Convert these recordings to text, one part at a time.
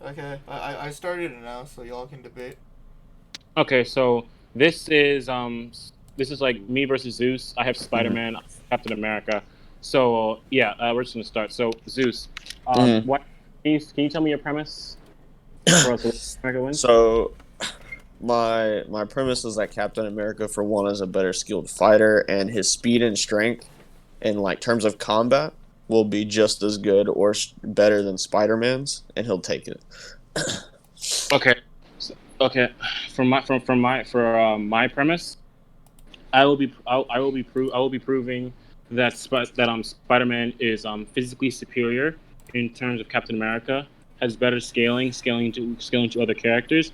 Okay, I started it now, so y'all can debate. Okay, so this is this is like me versus Zeus. I have Hmm. Spider-Man, Captain America. So yeah, we're just gonna start. So Zeus, Hmm. what can you tell me your premise for us? America wins. So my premise is that Captain America, for one, is a better skilled fighter, and his speed and strength, in like terms of combat, will be just as good or better than Spider-Man's, and he'll take it. Okay, okay. For my premise, I will be proving that Spider-Man is physically superior in terms of Captain America, has better scaling to other characters,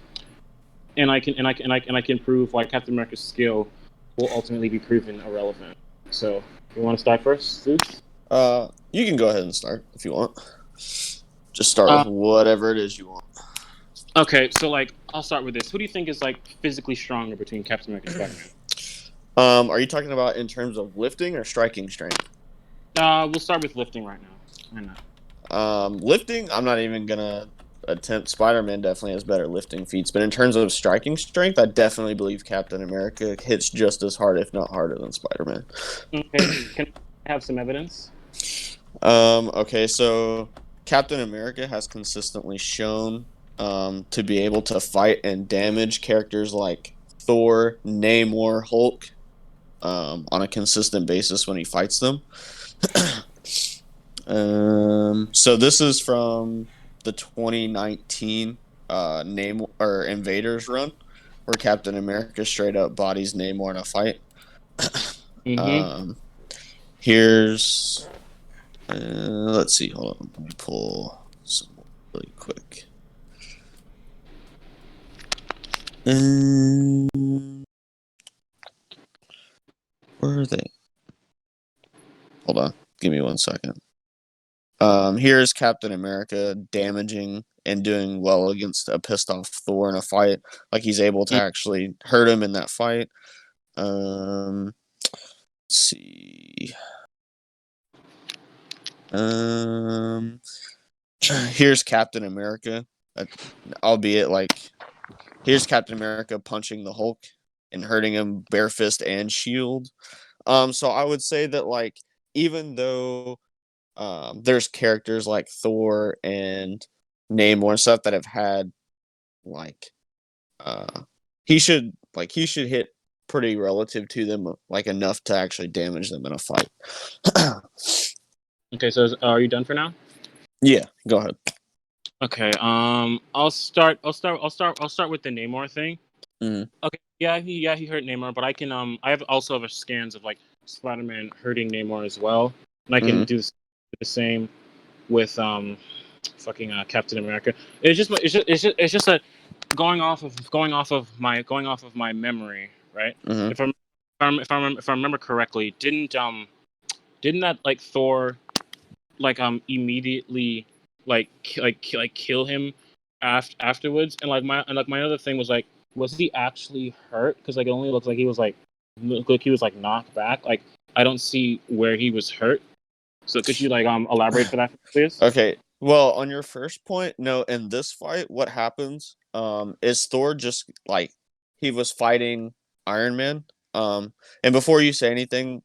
and I can prove why Captain America's skill will ultimately be proven irrelevant. So, you want to start first, Zeus? You can go ahead and start if you want. Just start with Uh, whatever it is you want. okay, so like I'll start with this. Who do you think is like physically stronger between Captain America and Spider-Man? Are you talking about in terms of lifting or striking strength? We'll start with lifting right now. Why not? Lifting, I'm not even gonna attempt. Spider-Man definitely has better lifting feats, but in terms of striking strength, I definitely believe Captain America hits just as hard, if not harder, than Spider-Man. Okay, can I have some evidence? Okay, so Captain America has consistently shown to be able to fight and damage characters like Thor, Namor, Hulk on a consistent basis when he fights them. So this is from the 2019 name or Invaders run, where Captain America straight up bodies Namor in a fight. Mm-hmm. Um, here's let's see, hold on, let me pull some really quick. Um, where are they? Hold on, give me 1 second. Here's Captain America damaging and doing well against a pissed off Thor in a fight. Like he's able to actually hurt him in that fight. Let's see. Um, here's Captain America, uh, albeit like here's Captain America punching the Hulk and hurting him bare fist and shield. So I would say that like even though there's characters like Thor and Namor and stuff that have had like uh he should hit pretty relative to them like enough to actually damage them in a fight. Okay, so are you done for now? Yeah, go ahead. Okay. I'll start with the Namor thing. Mm-hmm. Okay. Yeah, he hurt Namor, but I also have scans of like Spider-Man hurting Namor as well, and I can Mm-hmm. do the same with fucking Captain America. It's just that going off of my memory, right? Mm-hmm. If I remember correctly, didn't that like Thor like immediately kill him afterwards? And like my other thing was like, was he actually hurt? Because like it only looks like he was like knocked back. Like I don't see where he was hurt. So could you like elaborate for that, please? Okay. Well, on your first point, no, in this fight, what happens is Thor just like he was fighting Iron Man. And before you say anything,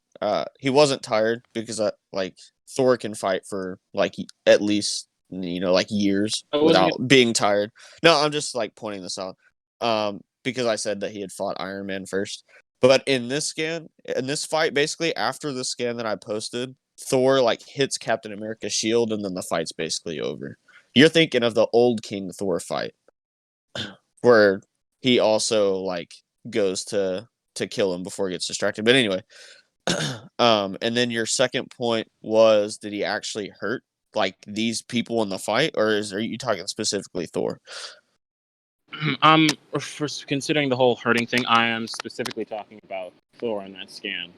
he wasn't tired because like Thor can fight for like at least like years I wasn't. without being tired. No, I'm just like pointing this out. Because I said that he had fought Iron Man first. But in this fight, basically after the scan that I posted, Thor like hits Captain America's shield and then the fight's basically over. You're thinking of the old King Thor fight where he also like goes to kill him before he gets distracted. But anyway, and then your second point was, did he actually hurt like these people in the fight, or are you talking specifically Thor? Um, for considering the whole hurting thing, I am specifically talking about Thor in that scan.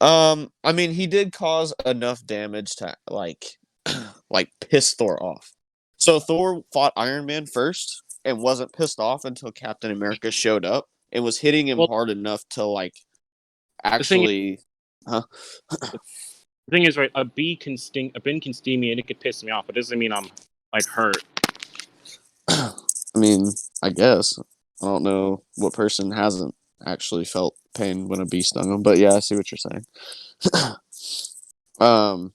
I mean, he did cause enough damage to like like piss Thor off. So Thor fought Iron Man first and wasn't pissed off until Captain America showed up and was hitting him Well, hard enough to like the thing actually huh? the thing is, right, a bee can sting me and it could piss me off. It doesn't mean I'm like hurt. I mean, I guess. I don't know what person hasn't actually felt pain when a bee stung them, but yeah, I see what you're saying. um,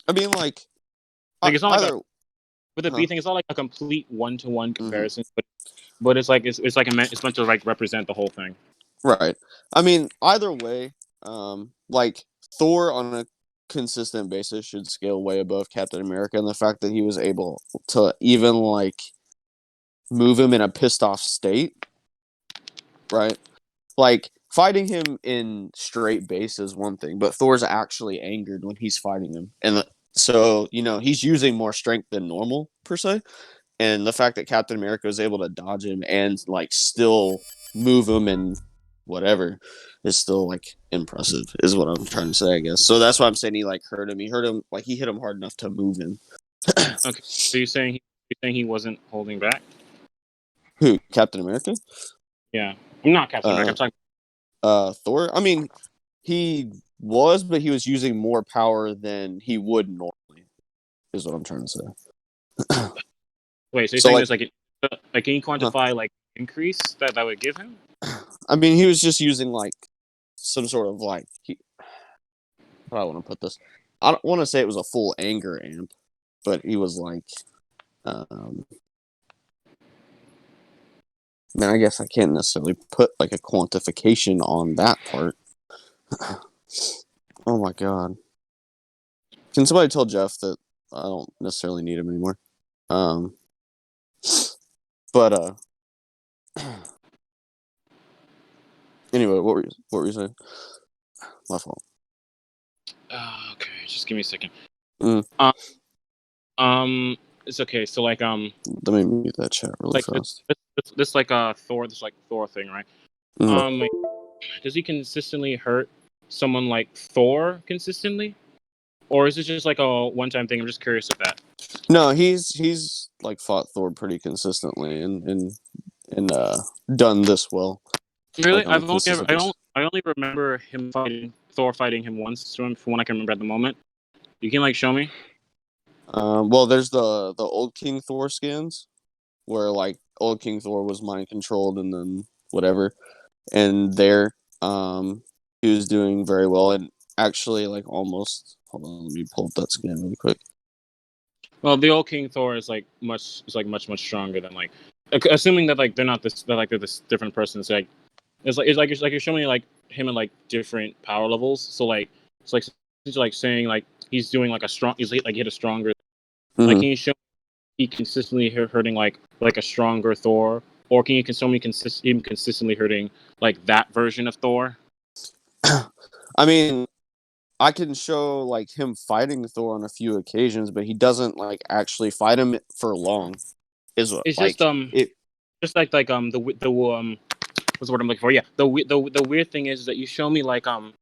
I mean, like, Like it's not like either, with the huh? bee thing, it's not like a complete one-to-one Hmm. comparison, but it's like it's meant to like represent the whole thing. Right. I mean, either way, like Thor on a consistent basis should scale way above Captain America, and the fact that he was able to even like move him in a pissed off state, right? Like fighting him in straight base is one thing, but Thor's actually angered when he's fighting him, and so he's using more strength than normal per se. And the fact that Captain America was able to dodge him and like still move him and whatever is still like impressive, is what I'm trying to say, I guess. So that's why I'm saying he like hurt him. He hurt him like he hit him hard enough to move him. Okay, so you're saying he wasn't holding back? Who? Captain America? Yeah, I'm not Captain America. Uh, I'm talking. Thor. I mean, he was, but he was using more power than he would normally. Is what I'm trying to say. Wait, so you're So saying like, there's like can you huh? quantify like increase that would give him? I mean, he was just using like some sort of like. How do I want to put this? I don't want to say it was a full anger amp, but he was like, man, I guess I can't necessarily put like a quantification on that part. Oh my god. Can somebody tell Jeff that I don't necessarily need him anymore? Um, but anyway, what were you saying? My fault. Okay, just give me a second. Mm. It's okay. So like Let me mute that chat really like fast. this like Thor, this like Thor thing, right? Mm. Like, does he consistently hurt someone like Thor consistently, or is it just like a one-time thing? I'm just curious of that. No, he's like fought Thor pretty consistently and done this well, Really, like on a consistent basis. I only remember Thor fighting him once from one I can remember at the moment. You can like show me. Well, there's the old King Thor skins where like old King Thor was mind controlled and then whatever, and there he was doing very well and actually like almost. Hold on, let me pull up that skin really quick. Well, the old King Thor is like much stronger than like, assuming that like they're not this that like they're this different person. So like it's like you're showing me like him in like different power levels. So like it's like saying like he's doing like he's like hit a stronger. Like Mm-hmm. can you show he consistently hurting like a stronger Thor, or can you show me him consistently hurting like that version of Thor? I mean, I can show like him fighting Thor on a few occasions, but he doesn't like actually fight him for long. Is what It's like it. just like the what's the word I'm looking for? Yeah, the weird thing is that you show me like him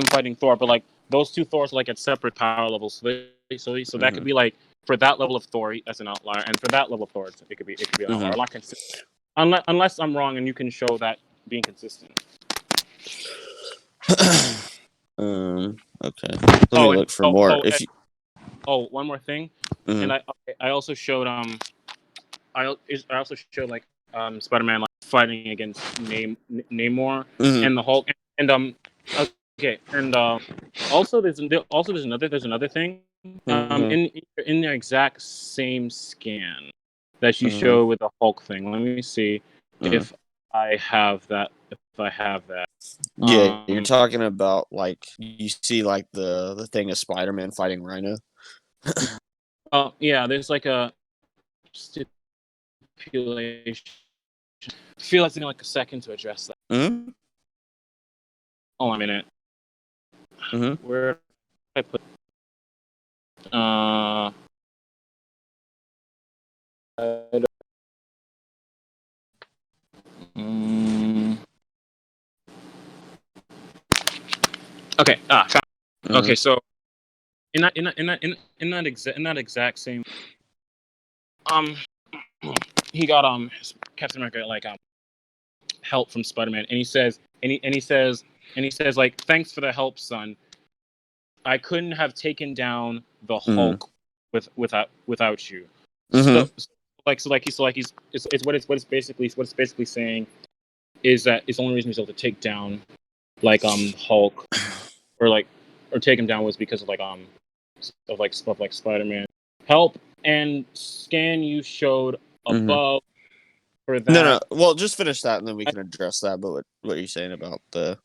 fighting Thor, but like those two Thors are like at separate power levels. So that could Mhm, be like for that level of Thor that's an outlier, and for that level of Thor it could be an outlier. mhm. Not consistent. Unless I'm wrong and you can show that being consistent. Okay. Let me Oh, and look for more. If and, you, one more thing, mhm, and I also showed I also showed like Spider-Man like fighting against Namor mhm, and the Hulk and okay and also there's another thing mhm, in the exact same scan that you mhm, show with the Hulk thing. Let me see mhm. if I have that. If I have that. Yeah, you're Um. talking about like you see like the thing of Spider-Man fighting Rhino. Oh yeah. There's like a stipulation. I feel like it's gonna like a second to address that. Mhm, Hold on a minute. mhm. Where did I put? Uh. mm, okay. Okay. Mhm, So in that exact same um he got Captain America like help from Spider-Man, and he says and he says like thanks for the help, son. I couldn't have taken down the mhm, Hulk without you. So mhm. it's what it's basically saying is that it's the only reason he's able to take down like Hulk or take him down was because of like Spider-Man. Help and scan you showed above for that. No. Well, just finish that and then we can address that. But what are you saying about the?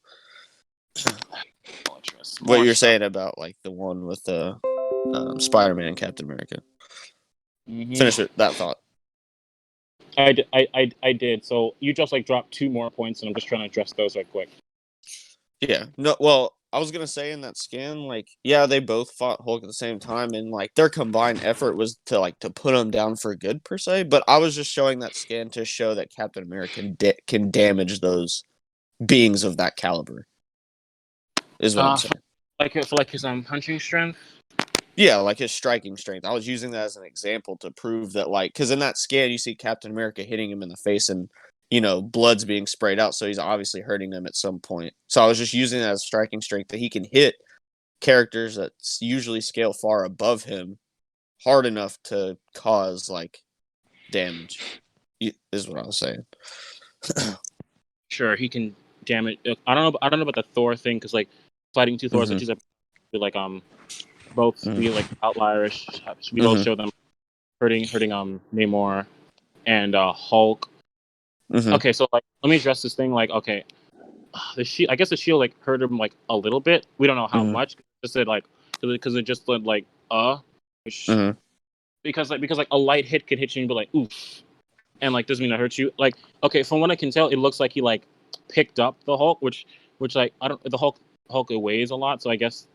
What you're saying about like the one with the Spider-Man and Captain America? Finish that thought. I did. So you just like dropped 2 more points, and I'm just trying to address those right quick. Yeah. No. Well, I was gonna say in that scan, like, yeah, they both fought Hulk at the same time, and like their combined effort was to put him down for good per se. But I was just showing that scan to show that Captain America can damage those beings of that caliber. Is what I'm saying. Like his punching strength. Yeah, like his striking strength. I was using that as an example to prove that, like, because in that scan you see Captain America hitting him in the face, and blood's being sprayed out, so he's obviously hurting them at some point. So I was just using that as striking strength that he can hit characters that usually scale far above him hard enough to cause like damage. Is what I was saying. Sure, he can damage. I don't know about the Thor thing because like fighting 2 Thors, like both be like outlierish. We both show them hurting Namor and Hulk. Okay, so like let me address this thing. Like, okay, the shield. I guess the shield like hurt him like a little bit. We don't know how much. Just said like because it just said like which, because like a light hit could hit you and be like oof, and like doesn't mean it hurts you. Like okay, from what I can tell, it looks like he like picked up the Hulk, which like I don't the Hulk weighs a lot, so I guess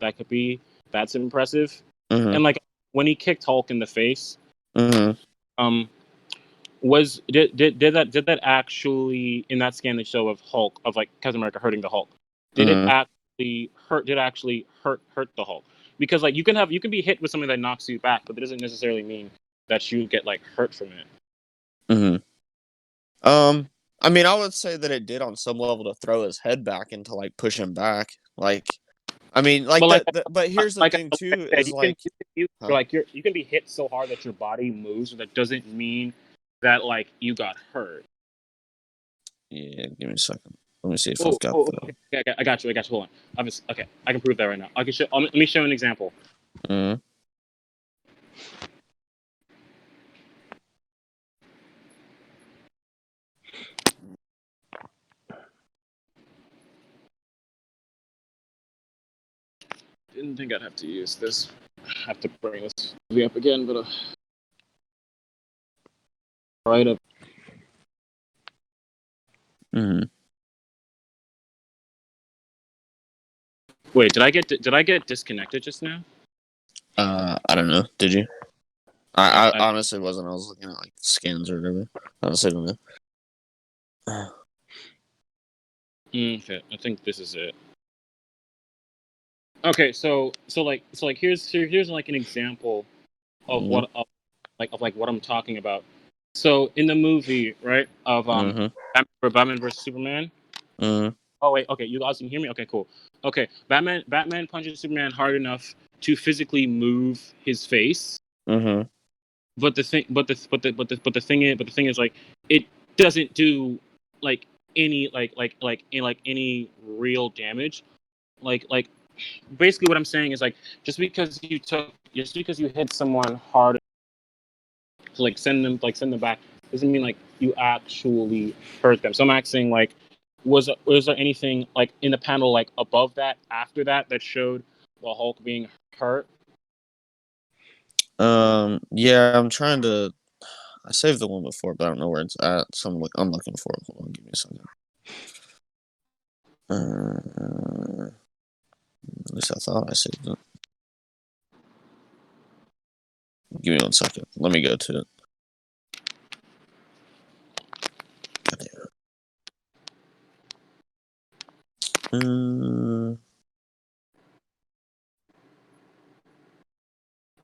that's impressive. And like when he kicked Hulk in the face, did that actually in that scan they show of Hulk of like Captain America hurting the Hulk? Did it actually hurt the Hulk? Because like you can be hit with something that knocks you back, but that doesn't necessarily mean that you get like hurt from it. I mean, I would say that it did on some level to throw his head back and to like push him back. Like, I mean, like, but here's the thing too: is you can be hit so hard that your body moves, but that doesn't mean that like you got hurt. Yeah, give me a second. Let me see if I've got the. Okay. I got you. Hold on. Okay, I can prove that right now. I can show. Let me show an example. Didn't think I'd have to use this. I have to bring this movie up again, but right up. Wait, did I get disconnected just now? I don't know. Did you? I honestly wasn't. I was looking at like scans or whatever. I honestly don't know. Okay, I think this is it. Okay, so here's like an example of what I'm talking about. So in the movie, right, of Batman versus Superman. Oh wait, okay, you guys can hear me? Okay, cool. Okay, Batman punches Superman hard enough to physically move his face. But the thing is like it doesn't do like any any real damage. Like basically what I'm saying is like just because you hit someone hard to like send them back doesn't mean like you actually hurt them. So I'm asking like was there anything like in the panel like above that after that showed the Hulk being hurt? Yeah, I'm trying to. I saved the one before, but I don't know where it's at. So I'm looking for it. Hold on, give me a second. At least I thought I saved it. Give me 1 second. Let me go to it.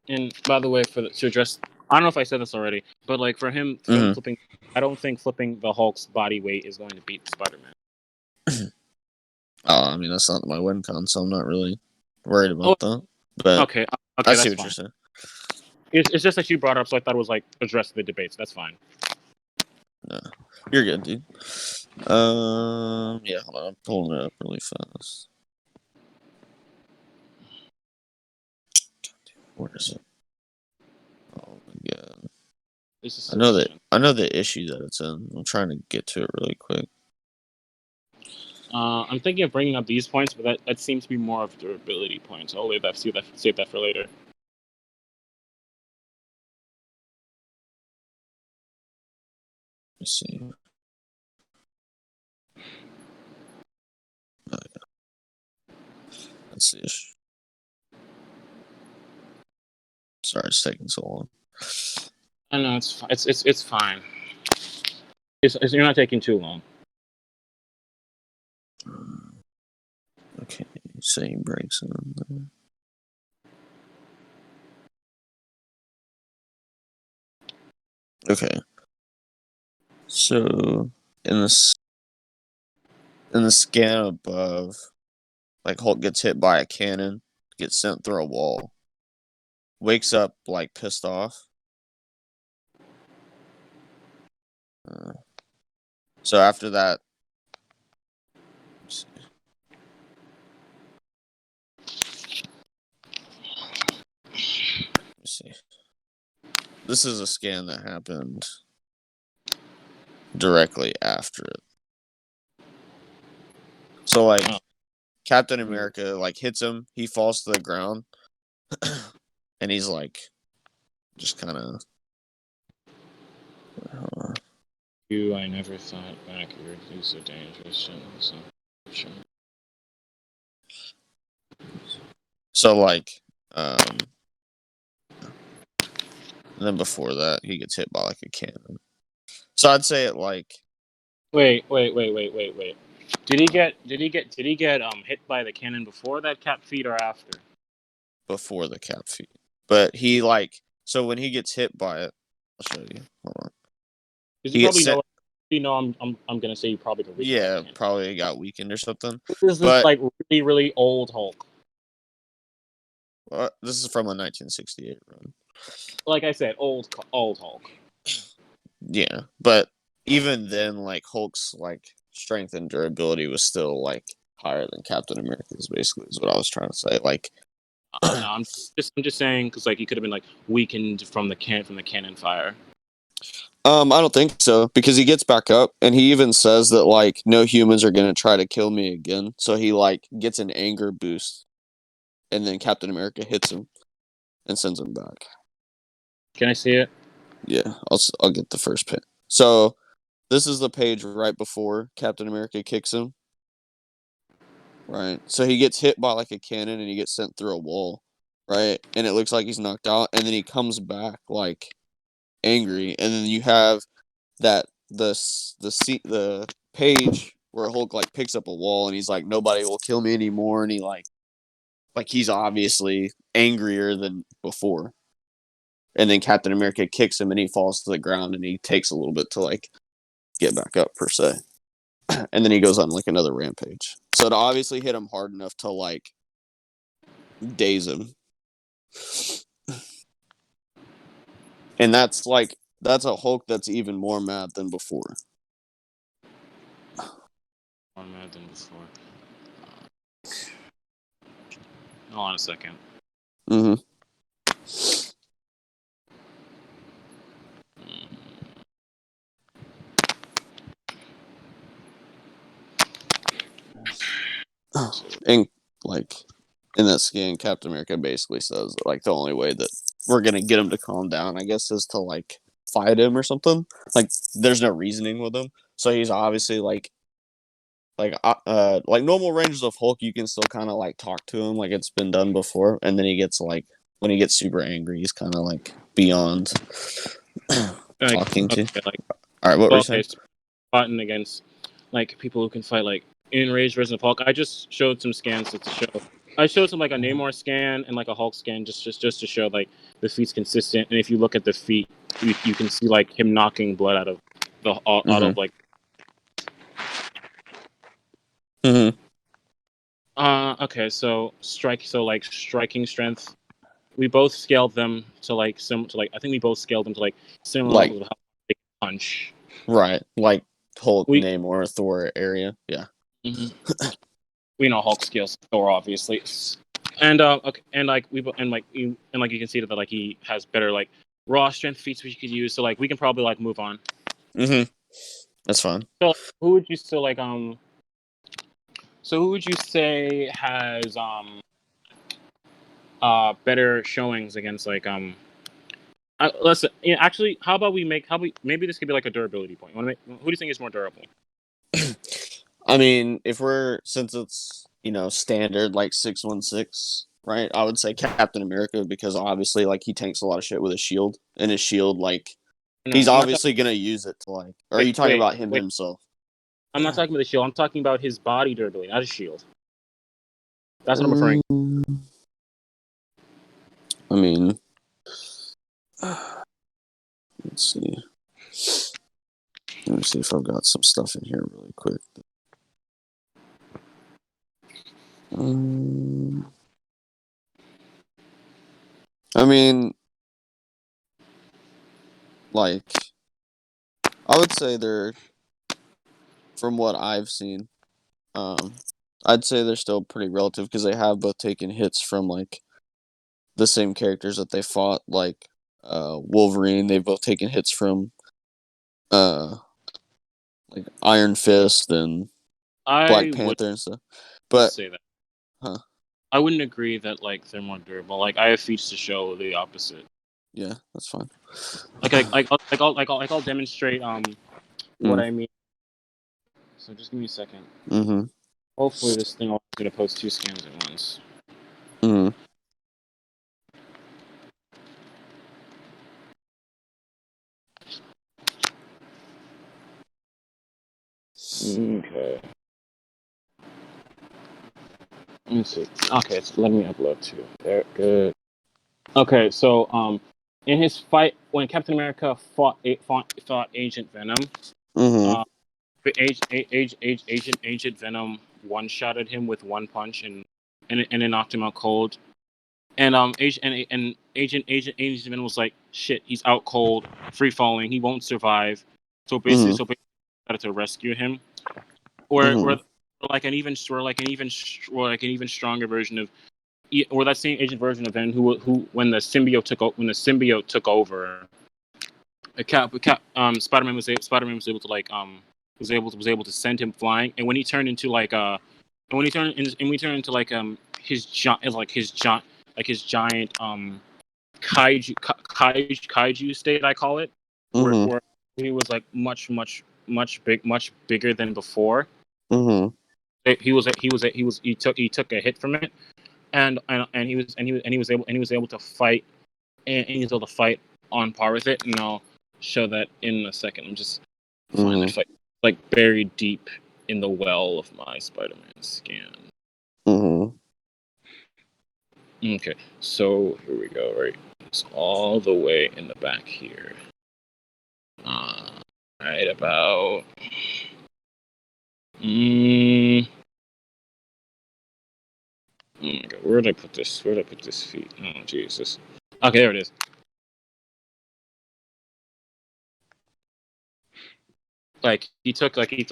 And by the way, to address, I don't know if I said this already, but like for him flipping, I don't think flipping the Hulk's body weight is going to beat Spider-Man. I mean that's not my win con, so I'm not really worried about that. But okay, I see what you're saying. It's just that you brought it up, so I thought it was like addressed in the debates. That's fine. No, you're good, dude. Yeah, hold on, I'm pulling it up really fast. Where is it? Oh my god. This is I know the issue that it's in. I'm trying to get to it really quick. I'm thinking of bringing up these points, but that seems to be more of durability points. I'll save that for later. Let's see. Oh, yeah. That's the issue. Sorry, it's taking so long. I know it's fine. You're not taking too long. Okay, same breaks in there. Okay. So in the scan above, like Hulk gets hit by a cannon, gets sent through a wall, wakes up like pissed off. So after that, let's see. This is a scan that happened directly after it. So like Captain America like hits him, he falls to the ground, and he's like just kind of. I never thought backward is a dangerous sentence. So like, and then before that, he gets hit by like a cannon. So I'd say it like. Wait. Did he get hit by the cannon before that cap feed or after? Before the cap feed, but he like so when he gets hit by it, I'll show you. Hold on. Because you probably know. I'm gonna say you probably got weakened. Yeah, probably got weakened or something. This is like really old Hulk. This is from a 1968 run. Like I said, old Hulk. Yeah, but even then, like Hulk's like strength and durability was still like higher than Captain America's. Basically, is what I was trying to say. Like, no, I'm just saying because like he could have been like weakened from the cannon fire. I don't think so because he gets back up and he even says that like no humans are gonna try to kill me again. So he like gets an anger boost, and then Captain America hits him and sends him back. Can I see it? Yeah, I'll get the first pin. So this is the page right before Captain America kicks him. Right. So he gets hit by like a cannon and he gets sent through a wall. Right. And it looks like he's knocked out. And then he comes back like angry. And then you have that the page where Hulk like picks up a wall and he's like, nobody will kill me anymore. And he like he's obviously angrier than before. And then Captain America kicks him and he falls to the ground and he takes a little bit to like get back up per se. And then he goes on like another rampage. So to obviously hit him hard enough to like daze him. And that's a Hulk that's even more mad than before. More mad than before. Hold on a second. Mm-hmm. And like in that scan, Captain America basically says that, like the only way that we're gonna get him to calm down, I guess, is to like fight him or something. Like there's no reasoning with him, so he's obviously like normal ranges of Hulk, you can still kind of like talk to him like it's been done before, and then he gets like when he gets super angry, he's kind of like beyond talking to. Like, all right, what were you saying? Fighting against like people who can fight like enraged version of Hulk. I just showed some scans to show. I showed some like a Namor scan and like a Hulk scan just to show like the feet's consistent. And if you look at the feet, you can see like him knocking blood out of out of like. Mm-hmm. Okay, so striking strength we both scaled them to like I think we both scaled them to like similar Like- levels of how they can punch. Right. Like Hulk, We- Namor, Thor area. Yeah. We know Hulk scales Thor, obviously, and okay, and like you can see that like he has better like raw strength feats which you could use. So like we can probably like move on. Mm-hmm. That's fine. So who would you still like So who would you say has better showings against like let's actually how about maybe this could be like a durability point. Who do you think is more durable? I mean, since it's standard like 616, right? I would say Captain America because obviously like he tanks a lot of shit with his shield, and his shield like he's obviously gonna use it to like. Or are you talking about him himself? I'm not talking about the shield. I'm talking about his body durability, not his shield. That's what I'm referring. I mean, let's see. Let me see if I've got some stuff in here really quick. I mean, like, I would say they're, from what I've seen, I'd say they're still pretty relative because they have both taken hits from like the same characters that they fought, like Wolverine. They've both taken hits from like Iron Fist and Black Panther and stuff. But say that. Huh. I wouldn't agree that like they're more durable. Like I have feats to show the opposite. Yeah, that's fine. I'll demonstrate what I mean. So just give me a second. Mm-hmm. Hopefully this thing is gonna post 2 scans at once. Mm-hmm. Okay. Let me see. Okay, it's letting me upload too. There, good. Okay, so in his fight when Captain America fought Agent Venom, Mm-hmm. Agent Venom one-shotted him with one punch and it knocked him out cold. And Agent Venom was like, shit, he's out cold, free falling, he won't survive. So basically, started to rescue him, or like an even stronger version of, or that same agent version of Venom who when the symbiote took over, Spider-Man was able to like was able to send him flying, and when he turned into like his giant kaiju state, I call it, where he was like much bigger than before. Mm-hmm. He took a hit from it, and he was able to fight, and he was able to fight on par with it, and I'll show that in a second. I'm just find the fight like buried deep in the well of my Spider-Man scan. Okay, so here we go. Right, it's all the way in the back here. Right about. Oh my god, where did I put this? Where did I put this feet? Oh Jesus. Okay, there it is. Like he took a hit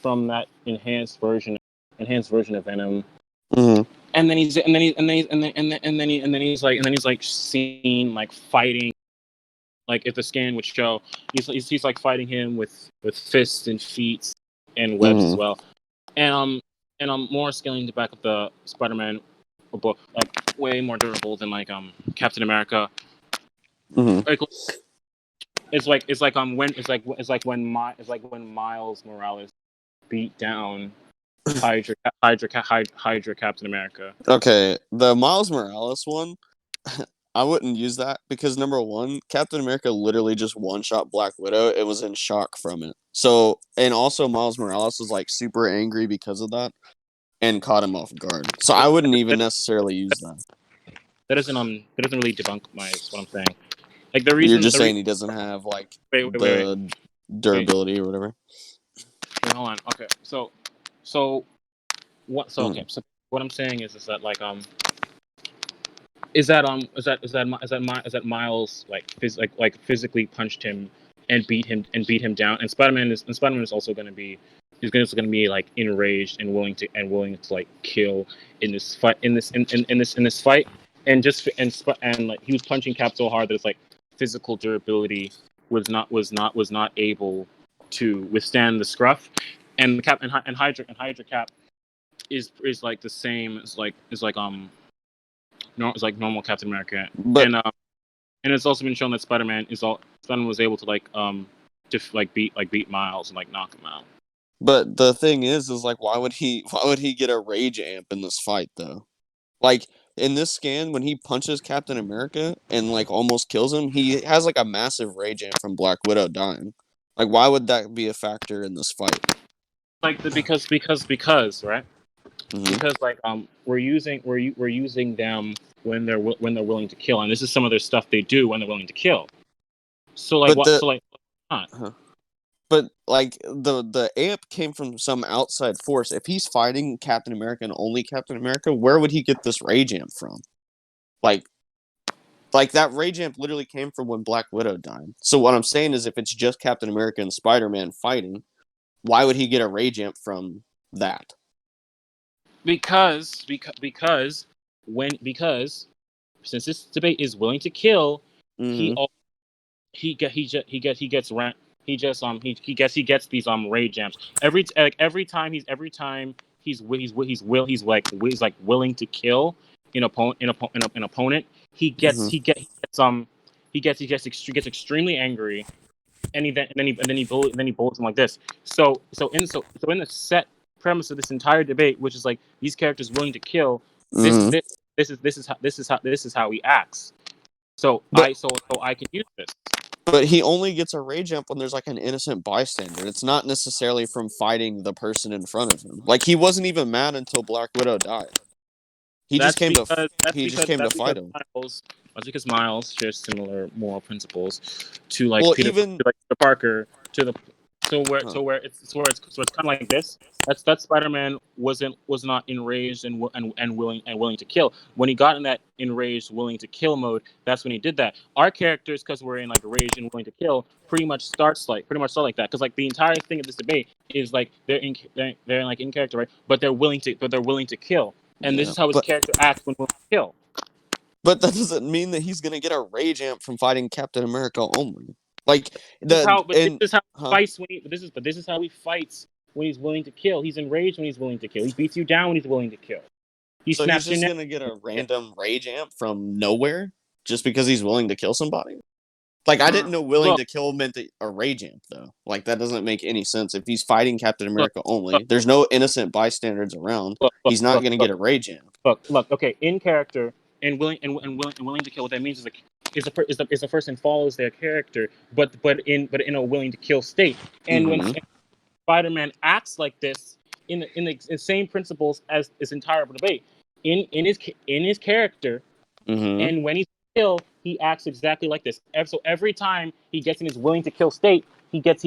from that enhanced version of Venom. And then he's like seen like fighting, like if the scan would show, he's like fighting him with fists and feet and webs as well. And I'm more scaling to back up the Spider-Man book, like way more durable than like Captain America. Like, it's like when Miles Morales beat down Hydra Captain America. Okay, the Miles Morales one, I wouldn't use that because number one, Captain America literally just one-shot Black Widow. It was in shock from it. So, and also Miles Morales was like super angry because of that and caught him off guard. So I wouldn't even necessarily use that. That doesn't really debunk what I'm saying. Like the reason you're just saying he doesn't have like the durability or whatever. Wait, hold on. Okay, so what? So okay, so what I'm saying is that like is that Miles like physically punched him and beat him down, and Spider-Man is also going to be like enraged and willing to like kill in this fight in this fight, and like he was punching Cap so hard that it's like physical durability was not able to withstand the scruff, and Hydra Cap is like the same as it's like normal Captain America, But and it's also been shown that Spider-Man was able to beat Miles and like knock him out. but the thing is like why would he get a rage amp in this fight though? Like in this scan, when he punches Captain America and like almost kills him, he has like a massive rage amp from Black Widow dying. Like why would that be a factor in this fight? Like because right, Mhm. because like we're using them when they're willing to kill, and this is some of their stuff they do when they're willing to kill. So like But what? the So like not. but like the amp came from some outside force. If he's fighting Captain America and only Captain America, where would he get this rage amp from? Like that rage amp literally came from when Black Widow died. So what I'm saying is if it's just Captain America and Spider-Man fighting, why would he get a rage amp from that? Because since this debate is willing to kill, he Mhm. al- he gets rent. He gets these rage jams every time he's like willing to kill an opponent. Mhm. He gets extremely angry, and then he bullets him like this. So in the set premise of this entire debate, which is like these characters willing to kill, this Mhm. this this is how he acts. So But I can use this. he only gets a rage amp when there's like an innocent bystander. It's not necessarily from fighting the person in front of him. Like he wasn't even mad until Black Widow died. He just That's came to because that's he just because came to that's fight because him. Miles that's because Miles shares similar moral principles to like Well, even Peter Parker to the huh. so it's kind of like this. That's Spider-Man was not enraged and willing to kill. When he got in that enraged willing to kill mode, that's when he did that. Our characters, because we're in like rage and willing to kill, pretty much start like that. Because like the entire thing of this debate is like they're like in character, right? But they're willing to kill, and this Yeah, is how his character acts when willing to kill. but that doesn't mean that he's gonna get a rage amp from fighting Captain America only. Like This is the how, but and this is how he huh? fights but this is how he fights when he's willing to kill. He's enraged when he's willing to kill. He beats you down when he's willing to kill. He So he's snaps your just neck. gonna get a random rage amp from nowhere just because he's willing to kill somebody? Like I didn't know willing Look, to kill meant a rage amp though. Like that doesn't make any sense. If he's fighting Captain look, America look, only, there's no innocent bystanders around. look, look, He's not look, gonna look, get a rage amp. look. Okay, in character and willing to kill. What that means is like is the person follows their character, but in a willing to kill state. And when Mm-hmm. Spider-Man acts like this in the same principles as this entire debate in his character. Mm-hmm. And when he's killed, he acts exactly like this. So every time he gets in his willing to kill state, he gets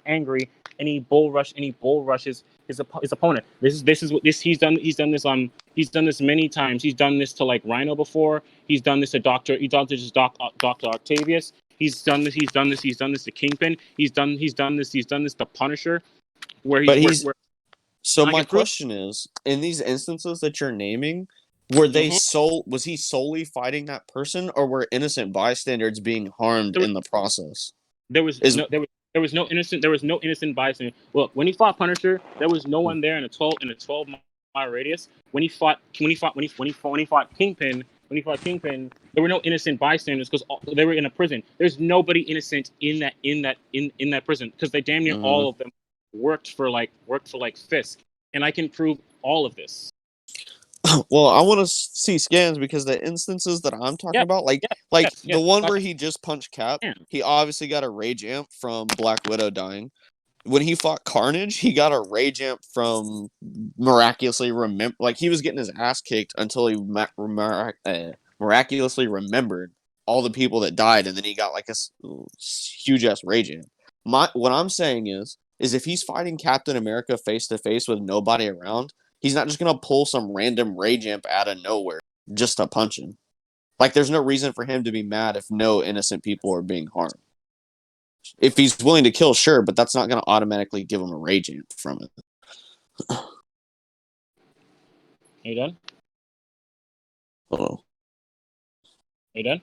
angry and he bull rushes his opponent. This is what this he's done this many times. He's done this to like Rhino before. He's done this to Doctor Octavius. He's done this to Kingpin. He's done this to Punisher, But he's where so I my can prove. question is, in these instances that you're naming, were they Mhm. was he solely fighting that person or were innocent bystanders being harmed There, in the process? there was Is no there was no innocent bystander. Look, when he fought Punisher, there was no one there in a 12 mile radius. When he fought Kingpin, there were no innocent bystanders because they were in a prison. There's nobody innocent in that prison because they damn near Mhm. all of them worked for like Fisk, and I can prove all of this. Well, I want to see scans because the instances that I'm talking Yeah, about, yeah, the yes. one where he just punched Cap, Yeah. he obviously got a rage amp from Black Widow dying. When he fought Carnage, he got a rage amp from miraculously remember, like he was getting his ass kicked until he miraculously remembered all the people that died, and then he got like a huge ass rage amp. What I'm saying is if he's fighting Captain America face to face with nobody around, He's not just gonna pull some random rage amp out of nowhere just to punch him. Like, there's no reason for him to be mad if no innocent people are being harmed. If he's willing to kill, sure, but that's not gonna automatically give him a rage amp from it. Are you done? Oh. Are you done?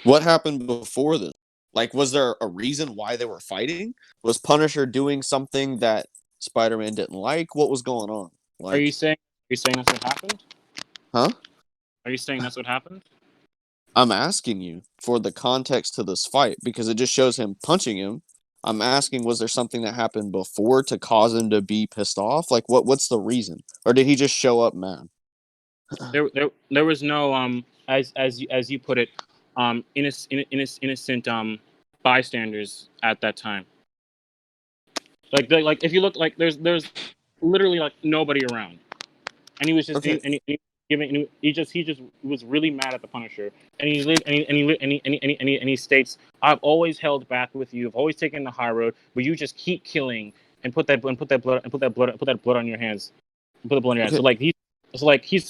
What happened before this? Like, was there a reason why they were fighting? Was Punisher doing something that Spider-Man didn't like? What was going on? Like, Are you saying that's what happened? huh? Are you saying that's what happened? I'm asking you for the context to this fight because it just shows him punching him. I'm asking, was there something that happened before to cause him to be pissed off? Like, what's the reason? Or did he just show up mad? There was no as you put it, innocent bystanders at that time. Like if you look, like there's literally like nobody around, and he was just Okay. he was really mad at the Punisher, and he states, "I've always held back with you. I've always taken the high road, but you just keep killing and put that blood on your hands, and put the blood on your hands." Okay. So like he's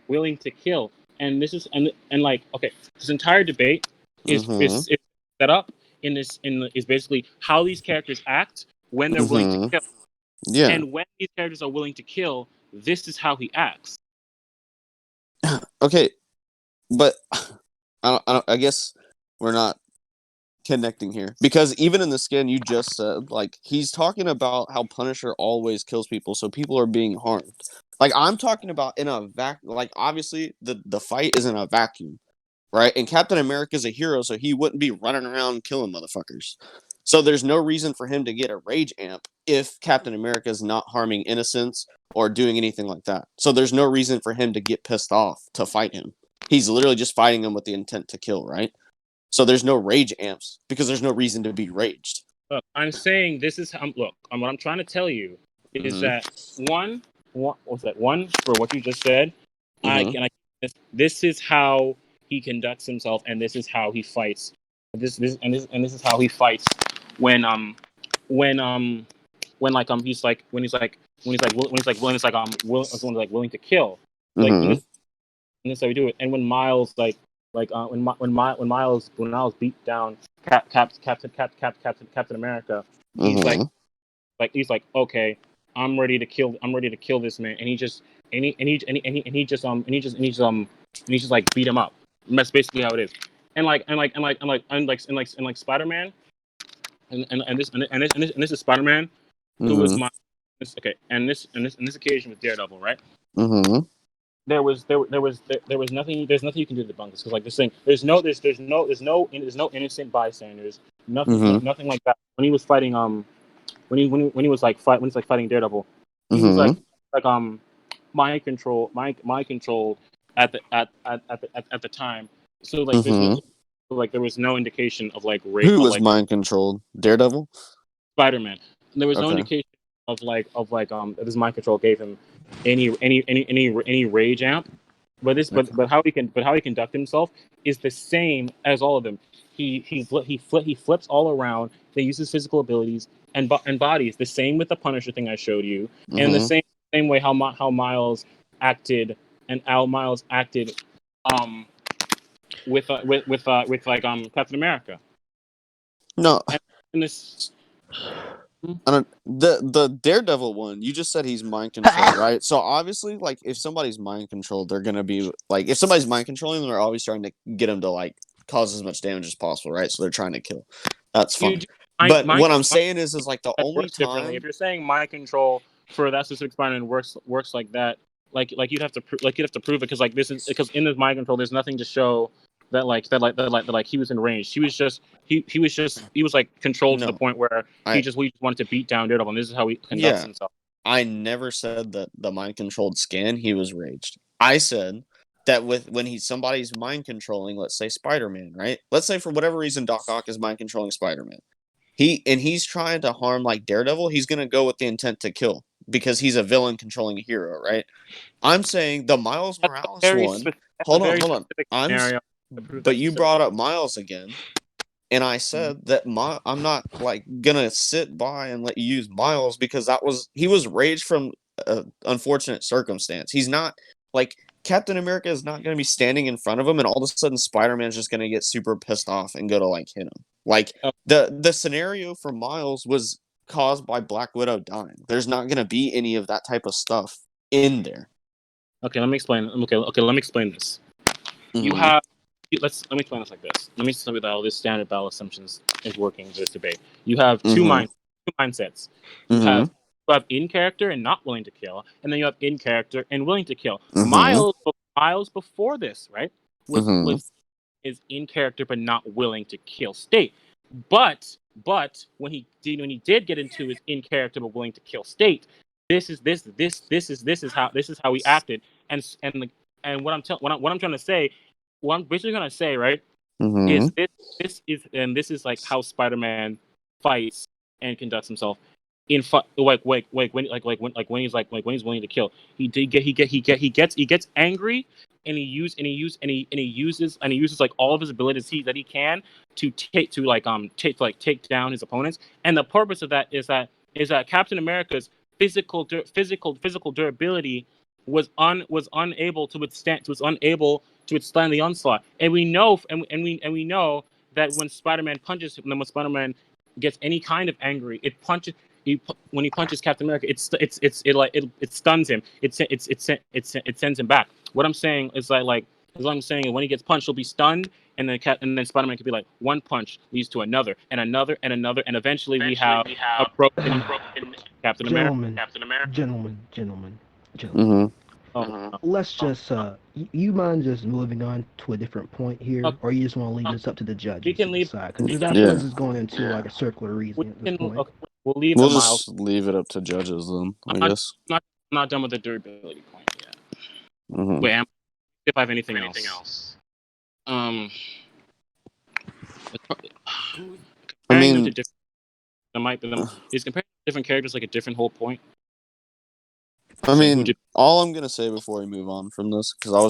willing to kill, and this is and like, okay, this entire debate is set up is basically how these characters act when they're willing to kill, Yeah. and when these characters are willing to kill, this is how he acts. Okay. But I guess we're not connecting here because even in the skin you just said, like, he's talking about how Punisher always kills people, so people are being harmed. Like, I'm talking about in a like, obviously the fight is in a vacuum, right? And Captain America's a hero, so he wouldn't be running around killing motherfuckers. So there's no reason for him to get a rage amp if Captain America's not harming innocents or doing anything like that. So there's no reason for him to get pissed off to fight him. He's literally just fighting him with the intent to kill, right? So there's no rage amps because there's no reason to be raged. Look, I'm saying this is what I'm trying to tell you is that one what's that one for what you just said. This is how he conducts himself, and this is how he fights. This is how he fights when willing to kill. Like, and this is how we do it. And when Miles when Miles beat down Captain America, he's he's like, okay, I'm ready to kill this man, and he just like beat him up. And that's basically how it is. And Spider-Man, and this is Spider-Man, who was my okay, and this occasion with Daredevil, right? There was nothing. There's nothing you can do to debunk this, because like this thing, there's no innocent bystanders, nothing like that. When he was fighting when he was fighting Daredevil, he was mind control at the time. So like there was no indication of like rape. Who was mind controlled? Daredevil? Spider-Man. There was no indication of this mind control gave him any rage amp. But how he conduct himself is the same as all of them. He flips all around. They use his physical abilities and bodies. The same with the Punisher thing I showed you, and the same way how Miles acted with Captain America. No. And this. I don't, the Daredevil one, you just said he's mind controlled, right? So obviously, like, if somebody's mind controlled, they're gonna be like, if somebody's mind controlling them, they're always trying to get him to like cause as much damage as possible, right? So they're trying to kill. That's fine. But what I'm saying is like the only time, if you're saying mind control for that specific Spider-Man works like that, like you'd have to prove it, because like this is because in this mind control, there's nothing to show that he was in range. He was like controlled to the point where he just wanted to beat down Daredevil, and this is how he conducts himself. I never said that the mind controlled scan he was raged. I said that when somebody's mind controlling, let's say Spider-Man, right? Let's say for whatever reason Doc Ock is mind controlling Spider-Man. He's trying to harm like Daredevil, he's gonna go with the intent to kill because he's a villain controlling a hero, right? I'm saying the Miles Morales one. Hold on. But you brought up Miles again. And I said that I'm not like gonna sit by and let you use Miles because he was raised from unfortunate circumstance. He's not like Captain America is not gonna be standing in front of him, and all of a sudden Spider-Man's just gonna get super pissed off and go to like hit him. Like Oh, the scenario for Miles was caused by Black Widow dying. There's not gonna be any of that type of stuff in there. okay, let me explain. Okay, let me explain this. You Mhm. have let me explain this like this. Let me tell you that all this standard battle assumptions is working in this debate. You have two mindsets. You have in character and not willing to kill, and then you have in character and willing to kill. Miles before this, right, was is in character but not willing to kill state. But when he did get into his in character but willing to kill state, this is how he acted. And what I'm trying to say, what I'm basically gonna say, right, is this is like how Spider-Man fights and conducts himself in when he's willing to kill. He gets angry and he uses like all of his abilities that he can to take down his opponents. And the purpose of that is that Captain America's physical durability was unable to withstand the onslaught. And we know that when Spider-Man punches him, when Spider-Man gets any kind of angry, when he punches Captain America, it stuns him. It sends him back. What I'm saying is as I'm saying, when he gets punched, he'll be stunned, and then Spider-Man could be like, one punch leads to another, and another, and another, and eventually we have a broken Captain America. Gentlemen. Oh, Let's just you mind just moving on to a different point here, or you just want to leave this up to the we judges can to leave. decide? Because We I can, feel this is going into like a circular we reasoning at this can point. okay, we'll leave We'll the Miles. just leave it up to judges then, I I'm not- guess. I'm not done with the durability point yet. Mhm. Wait, if I have anything else. I Comparing them to mean, different, is comparing different characters like a different whole point. I mean, all I'm gonna say before we move on from this, because I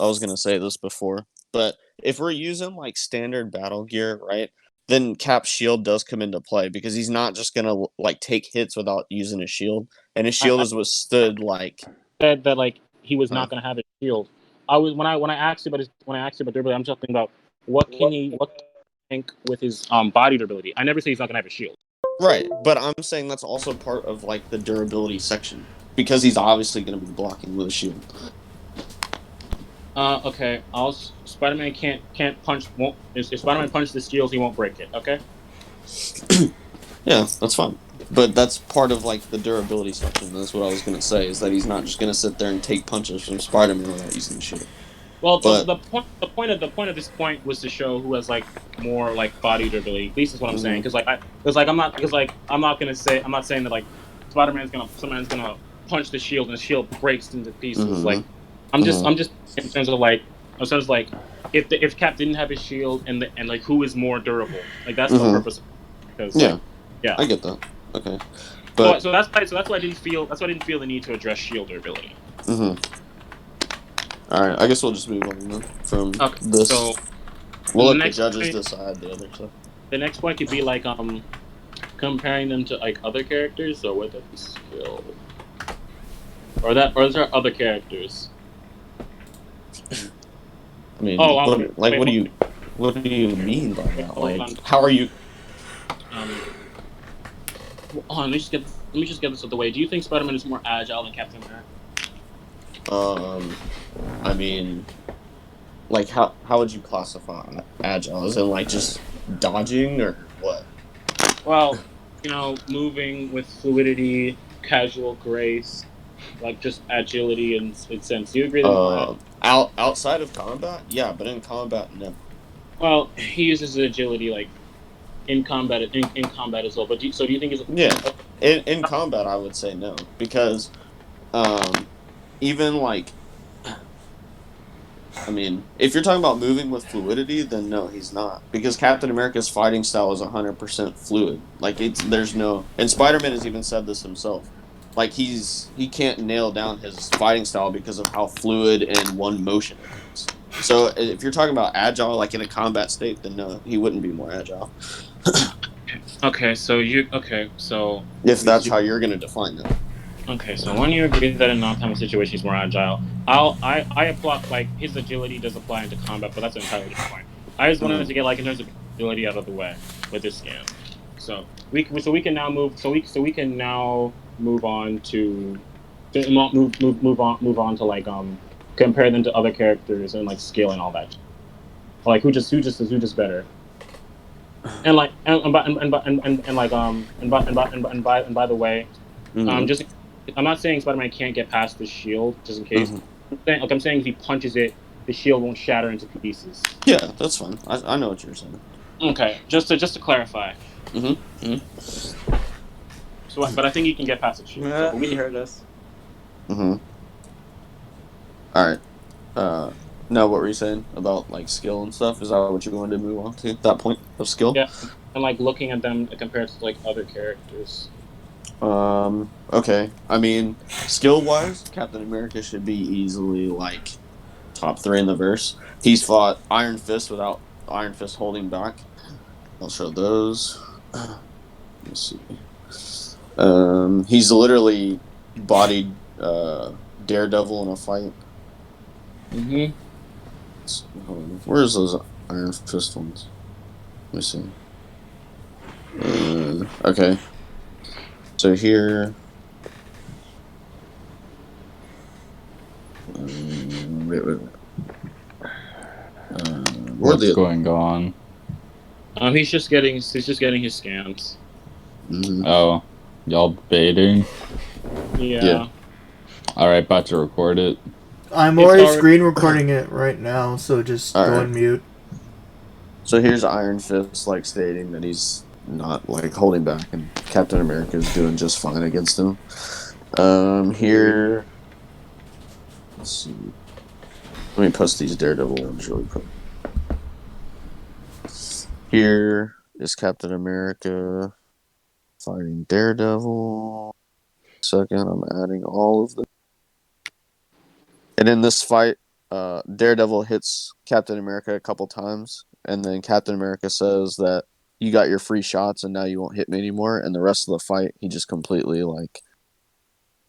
was gonna say this before, but if we're using like standard battle gear, right, then Cap's shield does come into play because he's not just gonna like take hits without using his shield, and his shield has withstood like. Said that like he was not going to have his shield. I was when I asked you about durability, I'm talking about what can he think with his body durability. I never say he's not going to have a shield. Right, but I'm saying that's also part of like the durability section because he's obviously going to be blocking with a shield. Okay. Spider-Man can't punch. Won't if Spider-Man punches the shield, he won't break it. Okay. Yeah, that's fine. But that's part of like the durability section. That's what I was gonna say is that he's not just gonna sit there and take punches from Spider-Man without using the shield. Well, But- the point of this point was to show who has like more like body durability. At least is what I'm saying. Because I'm not saying that like Spider-Man's gonna punch the shield and the shield breaks into pieces. Like I'm just in terms of like if Cap didn't have his shield and like who is more durable. Like that's the purpose. Because yeah, I get that. Okay, but so that's why I didn't feel the need to address shield durability. all right, I guess we'll just move on then from this. So we'll let the next judges point- decide the other stuff. The next point could be like comparing them to like other characters, or would that be skill? Or is there other characters? I mean, what do you mean by that? Hold Like, on. how are you? Hold on, let me just get this out of the way. Do you think Spider-Man is more agile than Captain America? I mean, like how would you classify agile? Is it like just dodging or what? Well, moving with fluidity, casual grace, like just agility and sense. Do you agree that? Outside of combat, yeah, but in combat, no. Well, he uses agility like in combat as well. But do you think he's in combat? I would say no because even like. I mean, if you're talking about moving with fluidity, then no, he's not. Because Captain America's fighting style is 100% fluid. Like, there's no... And Spider-Man has even said this himself. Like, he can't nail down his fighting style because of how fluid and one motion it is. So if you're talking about agile, like in a combat state, then no, he wouldn't be more agile. Okay, so If that's how you're gonna define it. okay, so when you agree that in non-combat situations he's more agile, I apply like his agility does apply into combat, but that's an entirely different point. I just wanted to get like in terms of agility out of the way with this scan. So we can now move on to move on to like compare them to other characters and like skill and all that. Like who just better. And like and by the way, just I'm not saying Spider-Man can't get past the shield just in case. I'm saying if he punches it, the shield won't shatter into pieces. Yeah, that's fine. I know what you're saying. Okay, just to clarify. So, but I think you can get past the shield. So He heard us. All right. Now what were you saying about like skill and stuff? Is that what you wanted to move on to? That point of skill? Yeah, and like looking at them compared to like other characters. Okay. I mean, skill-wise, Captain America should be easily like top 3 in the verse. He's fought Iron Fist without Iron Fist holding back. I'll show those. Let me see. He's literally bodied Daredevil in a fight. Where's those Iron Fist ones? Let me see. Okay. So here. Wait. What's going on? He's just getting his scans. Oh, y'all baiting? Yeah. All right, about to record it. I'm already screen recording it right now, so just go on mute. So here's Iron Fist, like stating that he's not like holding back, and Captain America is doing just fine against him. Here, let's see. Let me post these Daredevil ones really quick. Here is Captain America fighting Daredevil. Second, I'm adding all of them. And in this fight, Daredevil hits Captain America a couple times, and then Captain America says that you got your free shots and now you won't hit me anymore. And the rest of the fight, he just completely like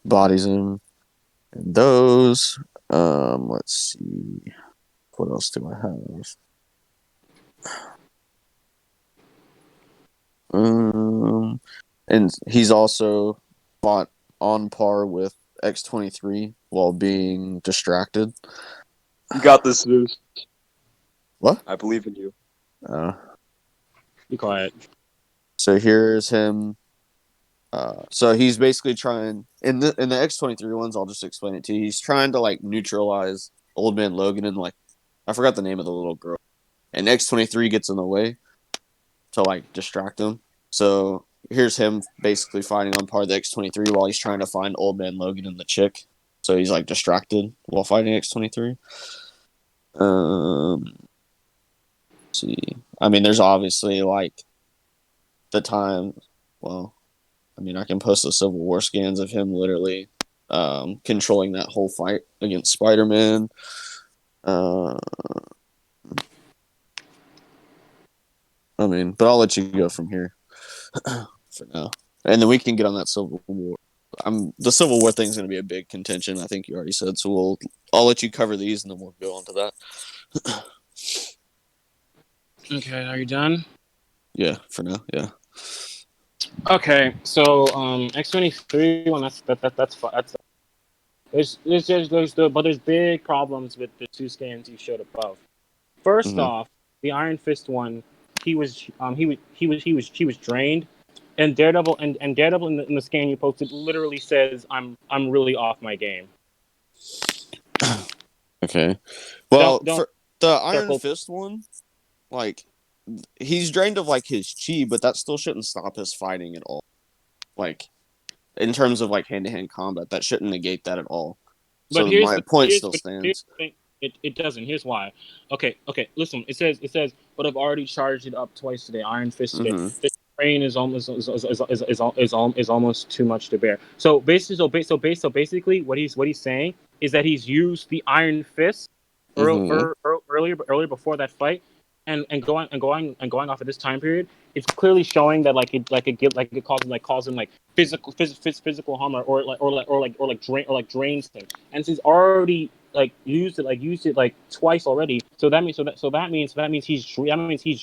bodies him. And those, let's see, what else do I have? And he's also fought on par with X-23 while being distracted. You got this, Zeus. What? I believe in you. Be quiet. So here's him. So he's basically trying in the X-23 ones. I'll just explain it to you. He's trying to like neutralize Old Man Logan and like I forgot the name of the little girl. And X-23 gets in the way to like distract him. So here's him basically fighting on par with X-23 while he's trying to find Old Man Logan and the chick. So he's like distracted while fighting X-23. Let's see. I mean, there's obviously like the time. Well, I mean, I can post the Civil War scans of him literally controlling that whole fight against Spider-Man. I mean, but I'll let you go from here for now, and then we can get on that Civil War. The Civil War thing's going to be a big contention. I think you already said, so I'll let you cover these, and then we'll go on to that. Okay, are you done? Yeah, for now, yeah. Okay, so X-23 one that's there's big problems with the 2 scans you showed above. First off, the Iron Fist one, he was drained, and Daredevil in the scan you posted literally says I'm really off my game. Okay, well, for the Iron Fist one, like he's drained of like his chi, but that still shouldn't stop his fighting at all. Like in terms of like hand-to-hand combat, that shouldn't negate that at all. So my point still stands. It doesn't. Here's why. Okay. Listen. It says. But I've already charged it up twice today. Iron Fist today. This strain is almost too much to bear. So basically, what he's saying is that he's used the Iron Fist earlier before that fight, and going off of this time period, it's clearly showing that it causes him like physical harm or drains him, and he's already used it like twice already. So that means he's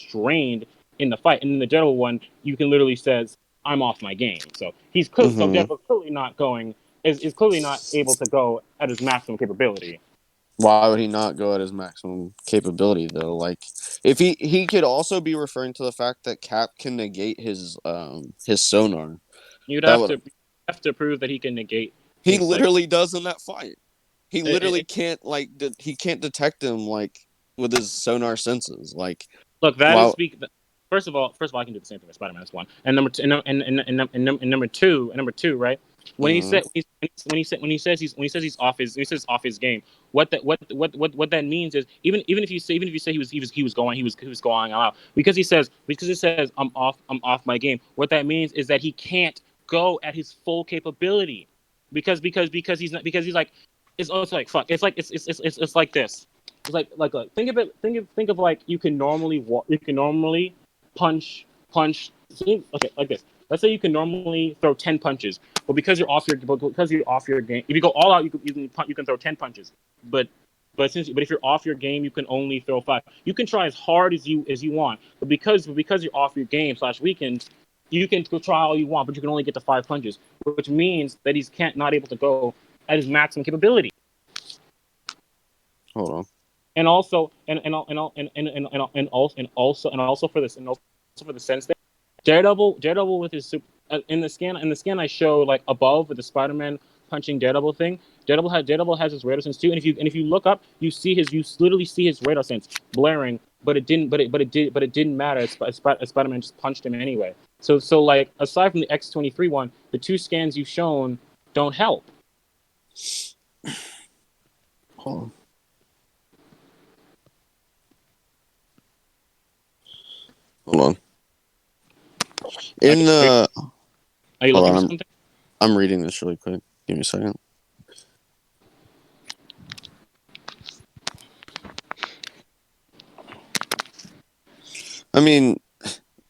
drained in the fight, and in the Daredevil one, you can literally says I'm off my game. So so Daredevil's clearly not going is clearly not able to go at his maximum capability. Why would he not go at his maximum capability though? Like, if he could also be referring to the fact that Cap can negate his sonar. You'd That have to prove that he can negate. He his, literally does in that fight. He It- literally it- can't he can't detect him like with his sonar senses. Like, Look, that wow. is speak. First of all, I can do the same thing with Spider-Man. That's one. And number two, and number two, right? When he said when he says he's off his game. What that means is even if you say he was going out because he says I'm off my game. What that means is that he can't go at his full capability because he's not because he's like it's also like fuck. It's like it's like this. It's like think of it. Think of like you can normally punch. Okay, like this. Let's say you can normally throw 10 punches, but because you're off your game, if you go all out, you can throw 10 punches. But if you're off your game, you can only throw 5. You can try as hard as you want, but because you're off your game / weekend, you can try all you want, but you can only get to 5 punches, which means that he's not able to go at his maximum capability. Hold on. And also for the sense that Daredevil with his super in the scan I show like above with the Spider-Man punching Daredevil thing. Daredevil has his radar sense too, and if you look up, you literally see his radar sense blaring, but it didn't matter. Spider-Man just punched him anyway. So like aside from the X-23 one, the 2 scans you've shown don't help. Hold on. Hold on. In the Are you looking for something? I'm reading this really quick. Give me a second. I mean,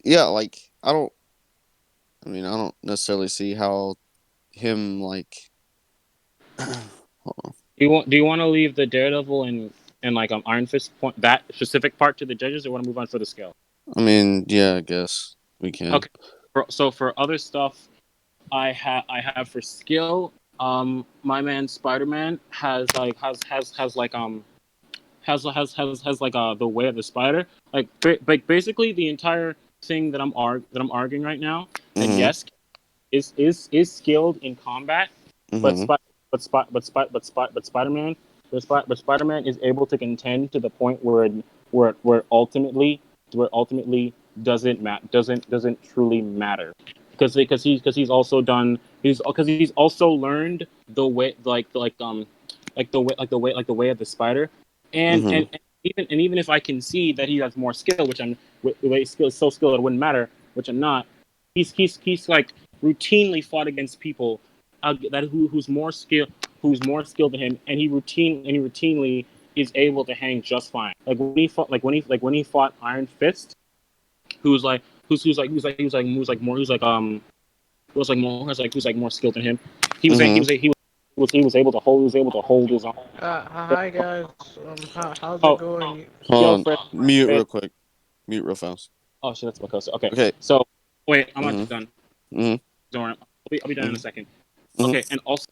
yeah, like I don't necessarily see how him like hold on. Do you want to leave the Daredevil and like Iron Fist point that specific part to the judges, or want to move on for the scale? I mean, yeah, I guess we can. Okay. So for other stuff, I have for skill. My man Spider-Man has the way of the spider. Like basically the entire thing that I'm arguing right now. Mhm. And yes, is skilled in combat, but Mhm. Spider-Man is able to contend to the point where ultimately doesn't truly matter because he's also learned the way the way of the spider and Mhm. even if I can see that he has more skill, which I'm so skilled it wouldn't matter, which I'm not. He's like routinely fought against people who's more skilled than him, and he routinely is able to hang just fine. Like when he fought Iron Fist, who's more skilled than him. He was able to hold his own. Hi guys. How's Oh, it going? Hold Yo, on. Fred. Mute Fred. real quick. Mute real fast. Oh shit, that's my coaster. Okay. Okay. So wait, I'm not done. Mhm. Don't worry. I'll be done in a second. Mhm. Okay, and also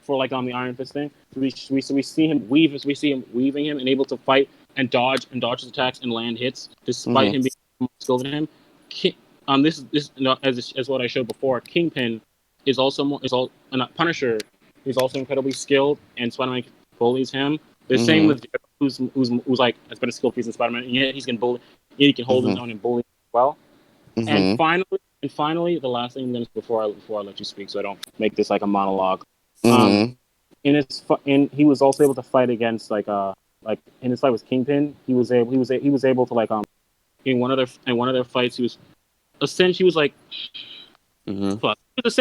for like on the Iron Fist thing, we see him weaving him and able to fight and dodge his attacks and land hits despite him being more skilled than him. As what I showed before, Kingpin is also Punisher is also incredibly skilled, and Spider-Man bullies him. The same with who's like as better skilled piece than Spider-Man, and yet he can hold his own and bully as well. And finally, the last thing I'm gonna before I let you speak, so I don't make this like a monologue. He was also able to fight against like in his fight with Kingpin, he was able to like in one of their fights he was like fuck. He was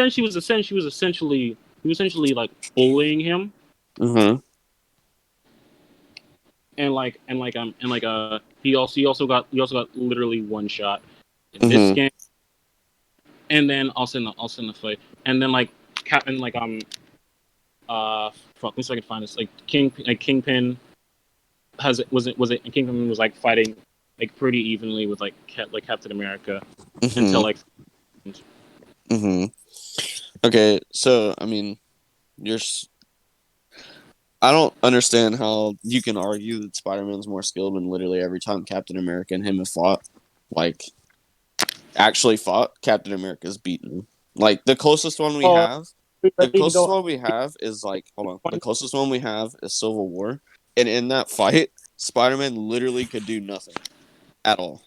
essentially like bullying him. he also got literally one shot in this scan, and then also in the fight, and then like fuck, let me see if I can find this. Kingpin Kingpin was like fighting like pretty evenly with like Captain America until like. Okay, so I mean, I don't understand how you can argue that Spider-Man's more skilled when literally every time Captain America and him have fought, like actually fought, Captain America's beaten him. Like the closest one we have. The closest one we have is like, hold on. The closest one we have is Civil War, and in that fight, Spider-Man literally could do nothing at all.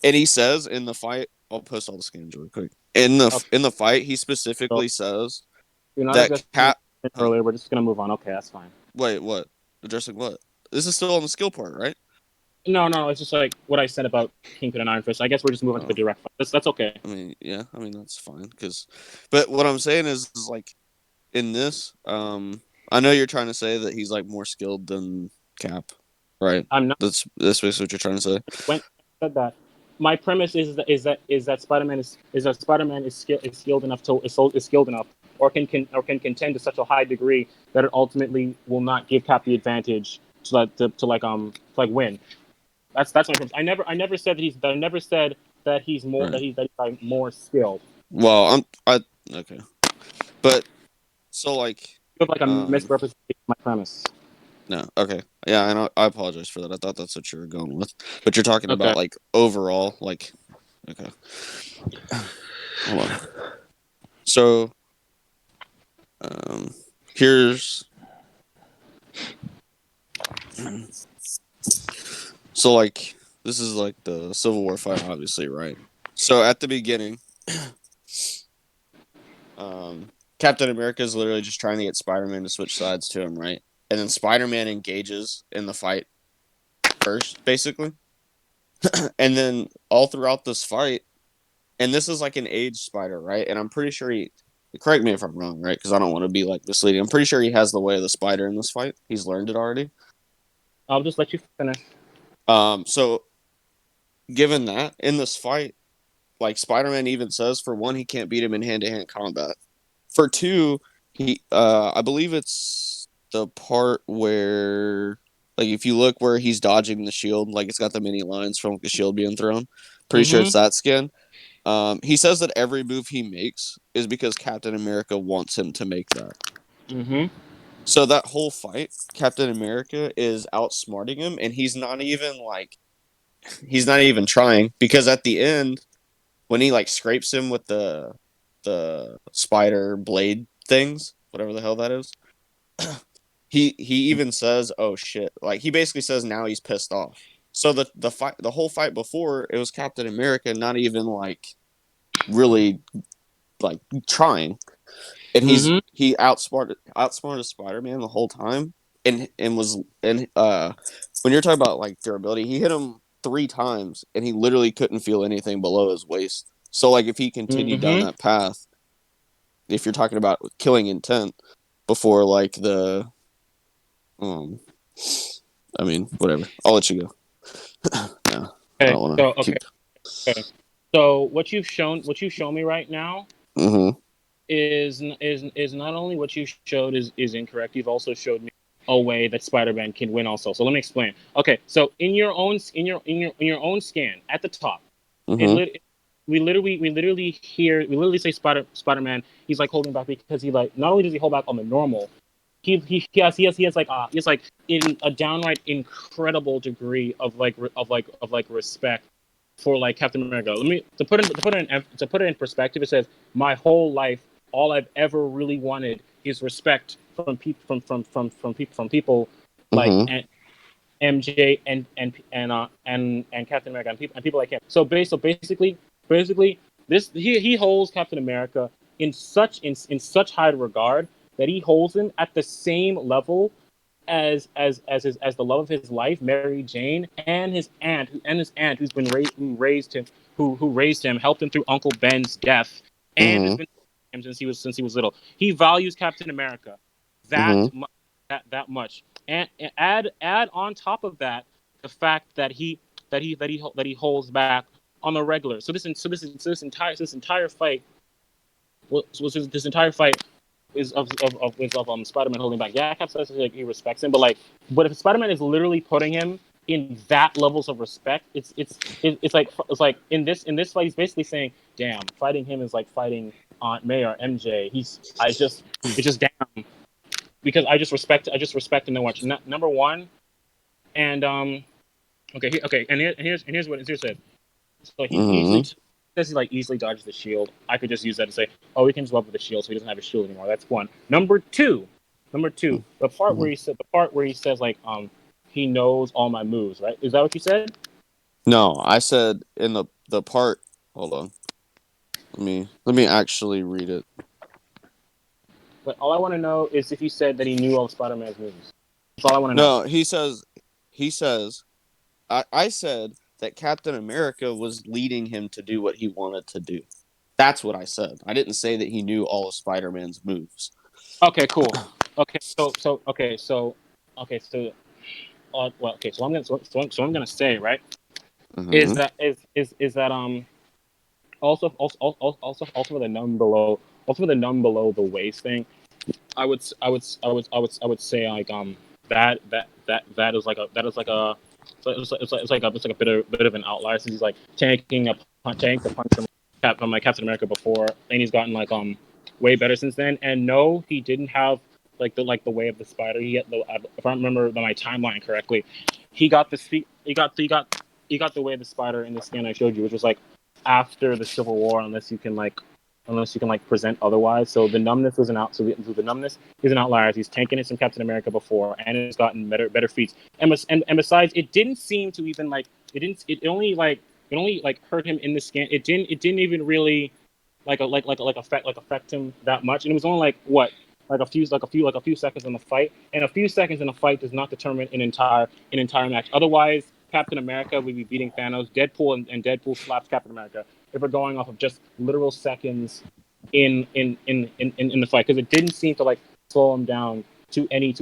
And he says in the fight, I'll post all the scans real quick. In the fight, he specifically says that Cap. Earlier, we're just gonna move on. Okay, that's fine. Wait, what? Addressing what? This is still on the skill part, right? No, it's just like what I said about Kingpin and Iron Fist. I guess we're just moving to the direct fight. That's okay. I mean, yeah, that's fine. But what I'm saying is like, in this, I know you're trying to say that he's like more skilled than Cap, right? I'm not. That's basically what you're trying to say. When I said that, my premise is that Spider-Man is skilled enough or can contend to such a high degree that it ultimately will not give Cap the advantage to win. That's my premise. I never said that he's more more skilled. Well, okay, but so like You have like a misrepresentation of my premise. No, okay, yeah, and I apologize for that. I thought that's what you were going with, but you're talking about like overall, like, okay. Hold on. So, here's. So, like, this is like the Civil War fight, obviously, right? So, at the beginning, Captain America is literally just trying to get Spider-Man to switch sides to him, right? And then Spider-Man engages in the fight first, basically. And then all throughout this fight, and this is like an aged Spider, right? And I'm pretty sure correct me if I'm wrong, right? Because I don't want to be like misleading. I'm pretty sure he has the way of the spider in this fight. He's learned it already. I'll just let you finish. So given that, in this fight, like Spider-Man even says, for one, he can't beat him in hand-to-hand combat. For two, I believe it's the part where, like, if you look where he's dodging the shield, like it's got the mini lines from the shield being thrown. Pretty sure it's that skin. He says that every move he makes is because Captain America wants him to make that. So that whole fight, Captain America is outsmarting him, and he's not even trying, because at the end, when he like scrapes him with the spider blade things, whatever the hell that is, he even says, "Oh shit!" Like he basically says now he's pissed off. So the whole fight before, it was Captain America not even like really like trying, and he outsmarted Spider-Man the whole time, and when you're talking about like durability, he hit him 3 times and he literally couldn't feel anything below his waist. So like if he continued down that path, if you're talking about killing intent before like the I mean, whatever. I'll let you go. Yeah. Okay. So what you've shown me right now is not only what you showed is incorrect. You've also showed me a way that Spider-Man can win also. So let me explain. Okay, so in your own scan at the top, we literally say Spider-Man. He's like holding back because he like not only does he hold back on the normal, he has like in a downright incredible degree of respect for like Captain America. Let me to put it in perspective. It says, my whole life, all I've ever really wanted is respect from people like MJ and Captain America and people like him. So basically this he holds Captain America in such high regard that he holds him at the same level as the love of his life, Mary Jane, and his aunt who raised him, helped him through Uncle Ben's death, and has been him since he was little. He values Captain America that much and add on top of that the fact that he holds back on the regular. So this entire fight this entire fight is of Spider-Man holding back. Yeah, Cap says like, he respects him, but if Spider-Man is literally putting him in that levels of respect, it's like in this fight, he's basically saying, "Damn, fighting him is like fighting Aunt May or MJ." It's just damn, because I just respect him that much. Number one, and here's what it said. So he easily says he like easily dodges the shield. I could just use that to say, oh, he can swap with the shield, so he doesn't have a shield anymore. That's one. Number two, the part where he says like he knows all my moves, right? Is that what you said? No, I said in the part. Hold on. Let me actually read it. But all I want to know is if he said that he knew all of Spider-Man's moves. That's all I want to know. No, he says. I said that Captain America was leading him to do what he wanted to do. That's what I said. I didn't say that he knew all of Spider-Man's moves. Okay, cool. So what I'm gonna say, right, is that also for the numb below the waist thing, I would say like that is like a it's like a bit of an outlier, since he's like tanking the punch from like Captain America before, and he's gotten like way better since then. And no, he didn't have like the way of the spider. If I remember my timeline correctly, he got the way of the spider in the scan I showed you, which was like after the Civil War, unless you can present otherwise. So the numbness was an out. So the numbness is an outlier. He's tanking it from Captain America before, and it's gotten better feats. And besides, it didn't seem to even like it only hurt him in the scan. It didn't even really affect him that much. And it was only a few seconds in the fight. And a few seconds in a fight does not determine an entire match. Otherwise, Captain America would be beating Thanos. Deadpool and Deadpool slaps Captain America. If we're going off of just literal seconds in the fight, because it didn't seem to like slow him down to any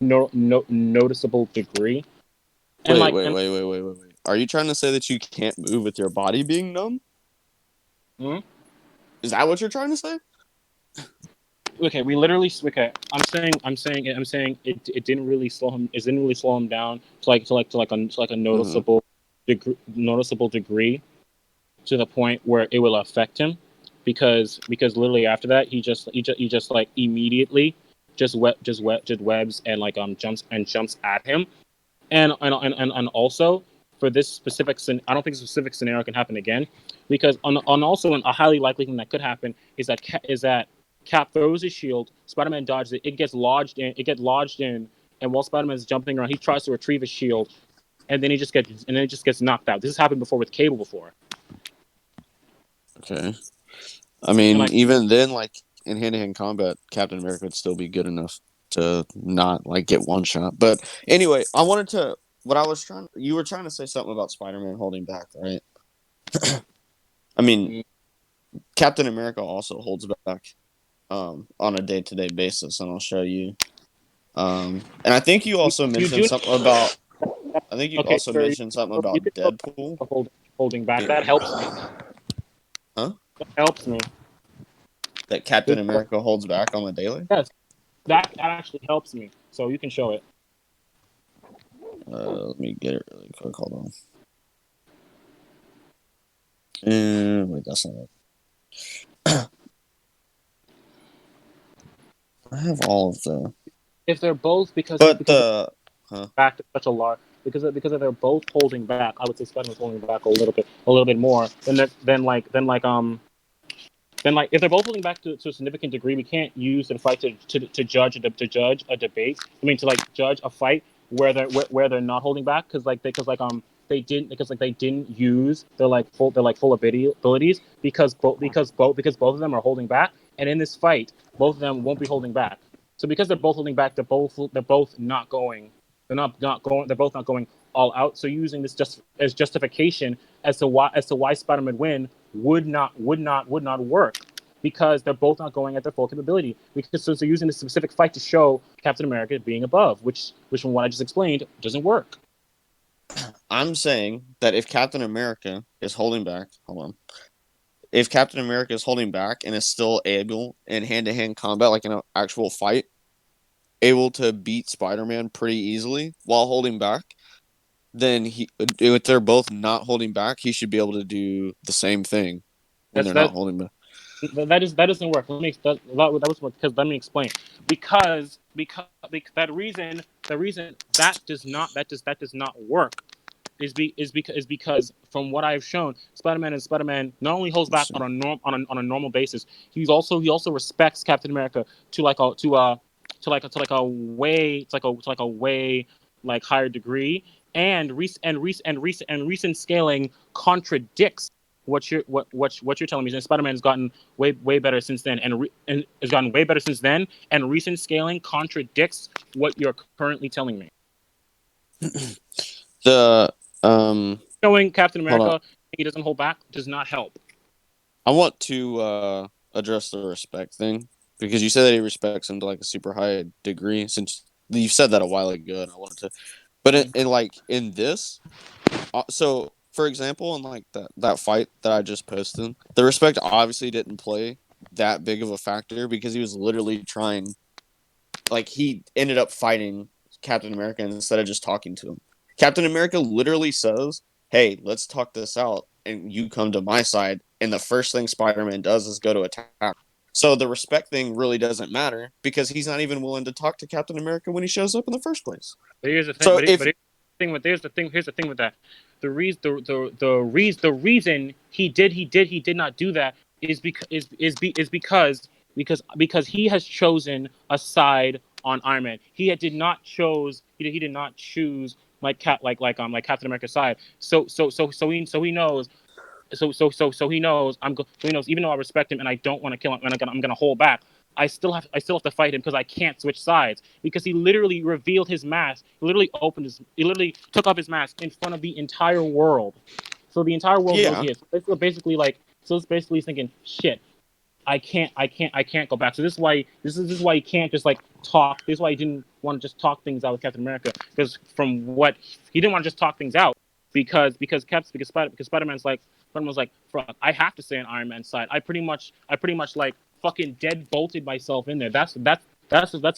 noticeable degree. And wait. Are you trying to say that you can't move with your body being numb? Hmm? Is that what you're trying to say? Okay, I'm saying it didn't really slow him. It didn't really slow him down to a noticeable degree, to the point where it will affect him, because literally after that he just like immediately just webs and jumps at him, and also for this specific I don't think this specific scenario can happen again, because on also a highly likely thing that could happen is that Cap throws his shield, Spider-Man dodges it, it gets lodged in, and while Spider-Man is jumping around, he tries to retrieve his shield, and then it just gets knocked out. This has happened before with Cable before. Okay. I mean, even then, like in hand-to-hand combat, Captain America would still be good enough to not like get one shot. But anyway, you were trying to say something about Spider-Man holding back, right? I mean, Captain America also holds back on a day-to-day basis, and I'll show you. And I think you also mentioned something about. I think you also mentioned something about Deadpool holding back. That helps me. Huh? That helps me. That Captain America holds back on the daily? Yes, that actually helps me. So you can show it. Let me get it really quick. Hold on. Wait, that's not it. I have all of the. If they're both back to such a large, because they're both holding back, I would say Spider-Man's holding back a little bit more than if they're both holding back to a significant degree. We can't use the fight to judge a debate. I mean, to like judge a fight where they're not holding back, because they didn't use their full abilities, because both of them are holding back, and in this fight both of them won't be holding back. So because they're both holding back, they're both not going all out. So using this just as justification as to why Spider-Man win would not work, because they're both not going at their full capability. Because so they're using this specific fight to show Captain America being above, which from what I just explained doesn't work. I'm saying that if Captain America is holding back, if Captain America is holding back and is still able in hand-to-hand combat, like in an actual fight, able to beat Spider-Man pretty easily while holding back, then if they're both not holding back, he should be able to do the same thing when they're not holding back. That doesn't work. Let me explain. Because that reason that does not work is because from what I've shown, Spider-Man not only holds back on a normal basis, he also respects Captain America to a way like higher degree, and recent scaling contradicts what you're telling me. And Spider-Man has gotten way better since then, and has gotten way better since then, and recent scaling contradicts what you're currently telling me. Showing Captain America he doesn't hold back does not help. I want to address the respect thing, because you said that he respects him to like a super high degree. Since you said that a while ago, and I wanted to, but in this, so for example, in like that fight that I just posted, the respect obviously didn't play that big of a factor, because he was literally trying, like, he ended up fighting Captain America instead of just talking to him. Captain America literally says, "Hey, let's talk this out, and you come to my side." And the first thing Spider-Man does is go to attack. So the respect thing really doesn't matter, because he's not even willing to talk to Captain America when he shows up in the first place. But here's the thing. So Here's the thing with that. The reason he did not do that is because he has chosen a side on Iron Man. He did not choose Captain America's side. So he knows. So he knows even though I respect him and I don't want to kill him and I'm gonna hold back, I still have to fight him, because I can't switch sides, because he literally revealed his mask. He literally took off his mask in front of the entire world. So the entire world knows he is. So basically he's thinking, shit, I can't go back. So this is why he can't just like talk. This is why he didn't want to just talk things out with Captain America, because from what he didn't want to just talk things out, because Spider-Man's like, fuck, I have to stay on Iron Man's side. I pretty much like fucking dead bolted myself in there. That's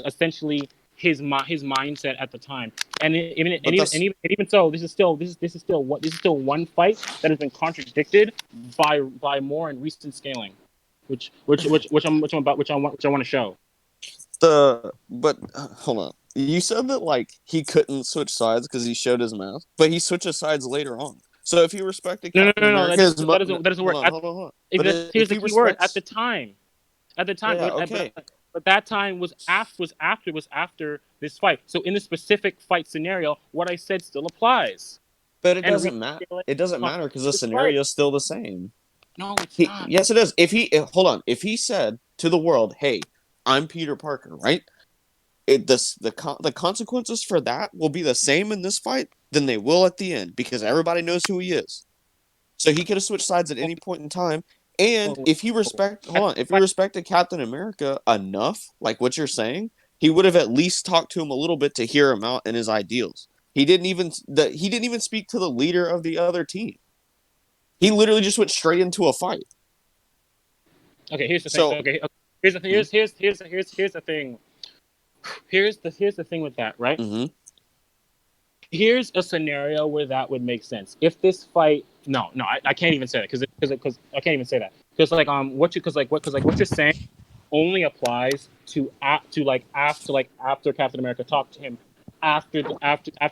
essentially his mindset at the time. And even so, this is still one fight that has been contradicted by more in recent scaling, which I want to show. But hold on. You said that like he couldn't switch sides because he showed his mask, but he switches sides later on. So if he respected Captain America, that doesn't work. Hold on. Here's the key word: at the time. Yeah, okay. But that time was after this fight. So in the specific fight scenario, what I said still applies. But it doesn't matter. It doesn't matter, because the scenario is still the same. No, it's not. Yes, it is. If he said to the world, "Hey, I'm Peter Parker," right? The consequences for that will be the same in this fight than they will at the end, because everybody knows who he is. So he could have switched sides at any point in time. And if he respected Captain America enough, like what you're saying, he would have at least talked to him a little bit to hear him out and his ideals. He didn't even speak to the leader of the other team. He literally just went straight into a fight. Okay, here's the thing. Here's the thing. Here's the thing with that, right? Mm-hmm. Here's a scenario where that would make sense. If this fight, I can't even say that, because I can't even say that, because what you're saying only applies to after Captain America talked to him after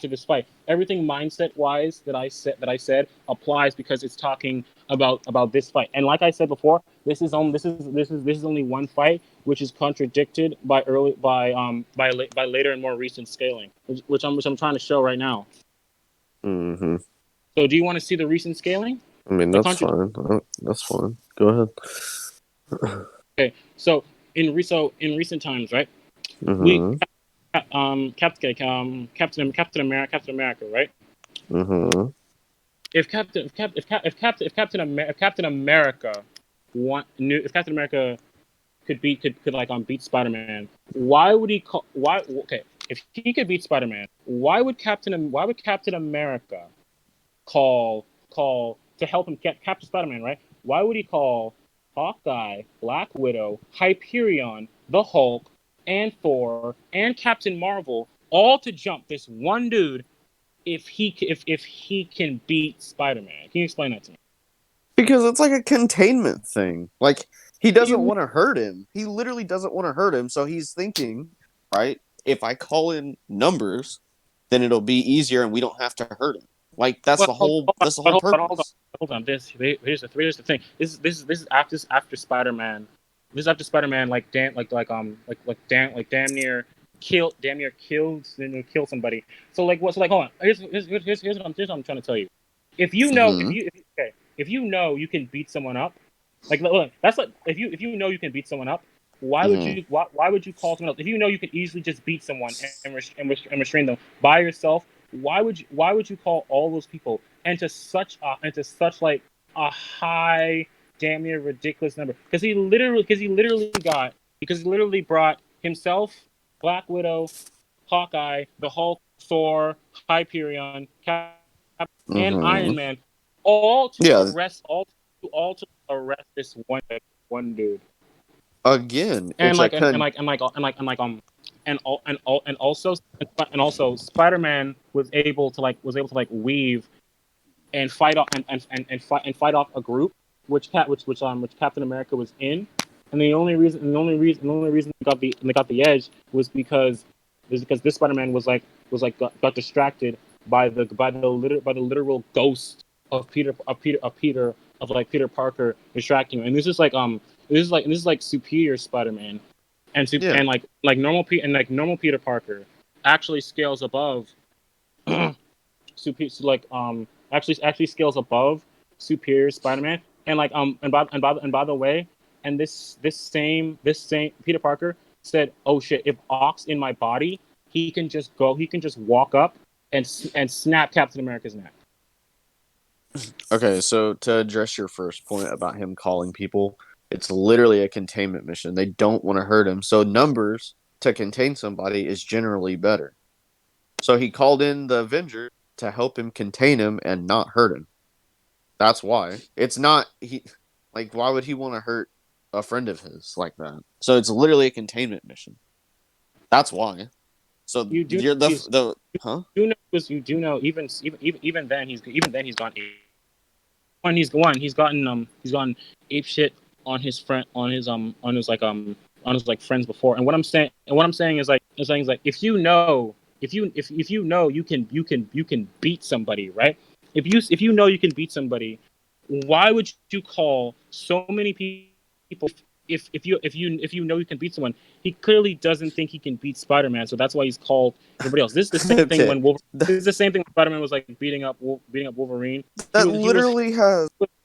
this fight. Everything mindset wise that I said applies, because it's talking about this fight. And like I said before, this is only one fight, which is contradicted by later and more recent scaling, which I'm trying to show right now. Mm-hmm. So do you want to see the recent scaling? I mean, that's fine. That's fine. Go ahead. Okay, so in recent times, right? Mm-hmm. Captain America, right? Mm-hmm. If Captain America if Captain America could beat Spider-Man, why would he call? Why? Okay, if he could beat Spider-Man, why would Captain America call to help him capture Spider-Man? Right? Why would he call Hawkeye, Black Widow, Hyperion, the Hulk, and Thor, and Captain Marvel all to jump this one dude if he can beat Spider-Man? Can you explain that to me? Because it's like a containment thing. Like, he doesn't want to hurt him. He literally doesn't want to hurt him, so he's thinking, right, if I call in numbers, then it'll be easier and we don't have to hurt him. Like, that's the whole purpose. Hold on. Here's the thing. This is after Spider-Man. This is after Spider-Man damn near killed somebody. So hold on. Here's what I'm trying to tell you. If you know if you know you can beat someone up, that's like if you know you can beat someone up, why would you call someone else? If you know you can easily just beat someone and restrain them by yourself, why would you call all those people into such like a high, damn near ridiculous number? Because he literally brought himself, Black Widow, Hawkeye, the Hulk, Thor, Hyperion, and Iron Man, all to arrest this one dude. Again, And also Spider-Man was able to weave and fight off and fight off a group which Captain America was in, and the only reason they got the edge was because this Spider-Man got distracted by the literal ghost of Peter Parker distracting him. And this is superior Spider-Man, and normal Peter Parker actually scales above actually scales above superior Spider-Man, and by the way, and this same Peter Parker said, "Oh shit! If Ock's in my body, he can just walk up and snap Captain America's neck." Okay, so to address your first point about him calling people, it's literally a containment mission. They don't want to hurt him, so numbers to contain somebody is generally better. So he called in the Avenger to help him contain him and not hurt him. That's why. It's not why would he want to hurt a friend of his like that? So it's literally a containment mission. That's why. So you do even then he's gone he's gotten ape shit on his friends before. And what I'm saying is if you know you can beat somebody, right? If you know you can beat somebody, why would you call so many people? If you know you can beat someone, he clearly doesn't think he can beat Spider-Man, so that's why he's called everybody else. This is the same thing when this is the same thing when Spider-Man was beating up Wolverine.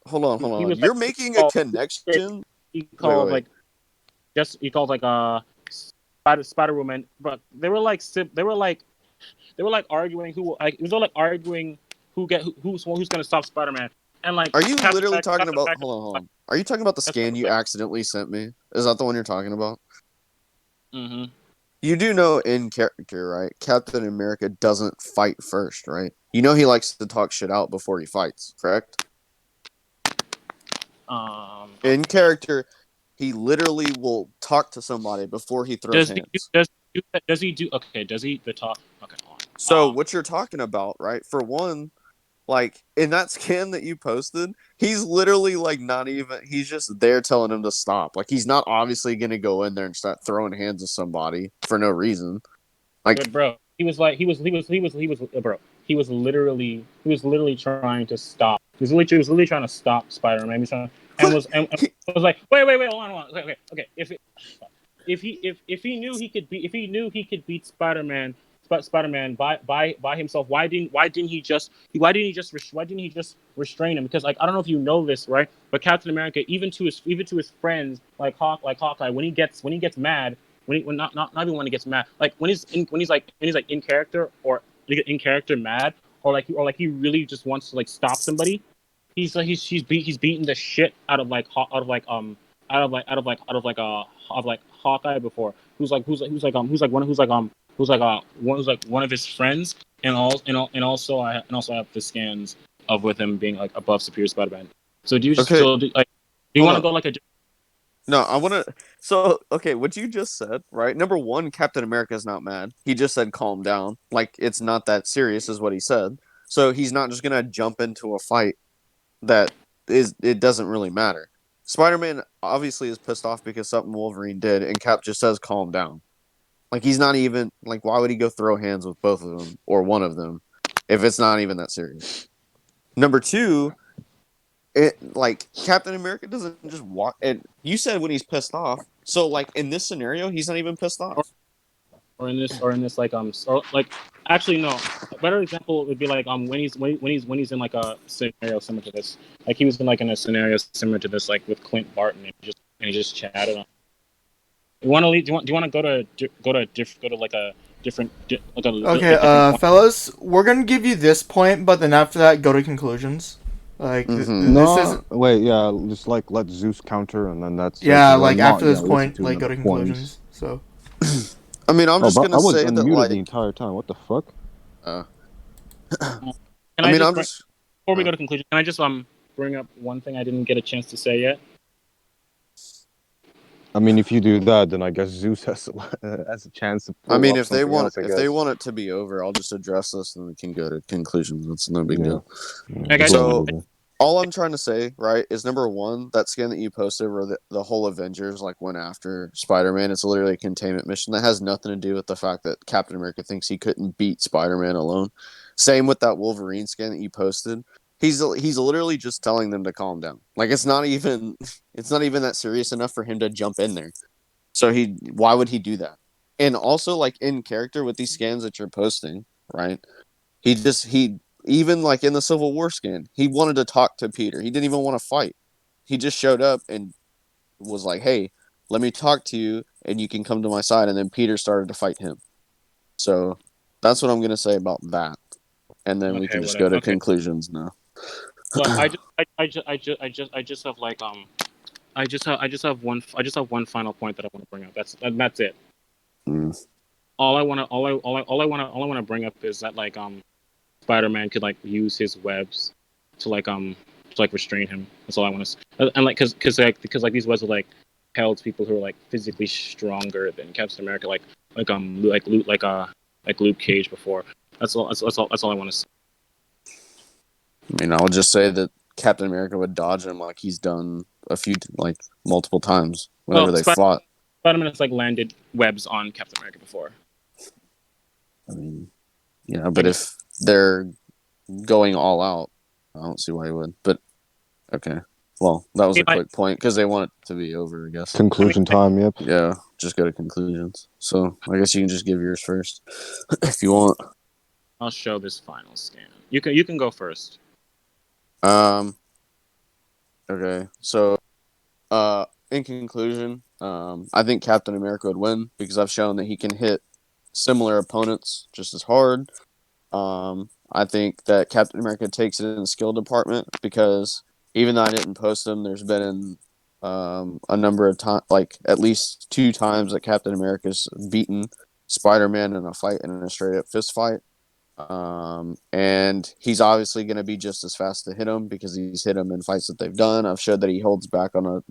Hold on. You're making a connection. He called Spider-Woman, but they were arguing who's going to stop Spider-Man. And are you literally talking about? Hold on. Are you talking about the scan you accidentally sent me? Is that the one you're talking about? Mm-hmm. You do know in character, right? Captain America doesn't fight first, right? You know he likes to talk shit out before he fights, correct? In character, he literally will talk to somebody before he throws hands. Does he do? Okay, does he the talk? Okay. So what you're talking about, right? For one, in that scan that you posted, he's literally not even. He's just there telling him to stop. He's not obviously gonna go in there and start throwing hands at somebody for no reason. Bro, he was literally trying to stop. He was literally trying to stop Spider-Man. Was like, wait, hold on. Okay. If he knew he could beat Spider-Man by himself, why didn't he just restrain him? Because I don't know if you know this, right? But Captain America, even to his friends like Hawkeye, when he gets mad, not even when he gets mad, when he's in character or in character mad, or he really just wants to stop somebody, he's beaten the shit out of Hawkeye before. Who's like one of his friends, and also I have the scans of with him being like above Superior Spider-Man. So do you just Okay. do you want to go like a No, I want to. So, okay, what you just said, right? Number one, Captain America is not mad. He just said, calm down. Like, it's not that serious, is what he said. So, he's not just going to jump into a fight that it doesn't really matter. Spider Man obviously is pissed off because something Wolverine did, and Cap just says, calm down. Like, he's not even, like, why would he go throw hands with both of them or one of them if it's not even that serious? Number two, like Captain America doesn't just walk. And you said when he's pissed off. So like in this scenario, he's not even pissed off. or in this or like actually no. A better example would be like when he's in like a scenario similar to this. Like he was in a scenario similar to this, like with Clint Barton, and he just chatted on. You want to leave? Do you want to go to like a different like a Okay, different fellas, we're gonna give you this point, but then after that, go to conclusions. Like Mhm. No, this is wait, yeah, just like let Zeus counter, and then that's yeah, it. like not- after this yeah, listen point, to like go to another point. conclusions. So I mean, I'm Oh, just but gonna I was say that unmuted like. the entire time. What the fuck? Can I mean, I'm bring- just. before we go to conclusion, can I just bring up one thing I didn't get a chance to say yet? I mean, if you do that, then I guess Zeus has has a chance to pull I mean, up if they something want, else, I if they guess. want it to be over, I'll just address this and we can go to conclusions. It's no big Yeah. deal. Yeah, Okay, So- whatever. All I'm trying to say, right, is number one, that skin that you posted where the whole Avengers like went after Spider-Man, it's literally a containment mission that has nothing to do with the fact that Captain America thinks he couldn't beat Spider-Man alone. Same with that Wolverine skin that you posted. He's literally just telling them to calm down. Like it's not even that serious enough for him to jump in there. So why would he do that? And also like in character with these scans that you're posting, right? He even like in the Civil War skin, he wanted to talk to Peter. He didn't even want to fight. He just showed up and was like, "Hey, let me talk to you, and you can come to my side." And then Peter started to fight him. So that's what I'm gonna say about that. And then we Okay, can just go to okay. conclusions now. So I just have like I just have one final point that I want to bring up. That's it. Mm. All I want to bring up is that like Spider-Man could like use his webs to like restrain him. That's all I want to. And like because these webs are like held people who are like physically stronger than Captain America, like Luke Cage before. That's all I want to say. I mean, I'll just say that Captain America would dodge him like he's done multiple times whenever they fought. Spider-Man has like landed webs on Captain America before. I mean, yeah, but if they're going all out, I don't see why he would. But okay, well, that was a quick point because they want it to be over, I guess. Conclusion time. Yep. Yeah, just go to conclusions. So I guess you can just give yours first if you want. I'll show this final scan. You can go first. Okay, so in conclusion, I think Captain America would win because I've shown that he can hit similar opponents just as hard. I think that Captain America takes it in the skill department because even though I didn't post him, there's been a number of times, like at least 2 times that Captain America's beaten Spider-Man in a fight, in a straight up fist fight. And he's obviously going to be just as fast to hit him because he's hit him in fights that they've done. I've showed that he holds back on a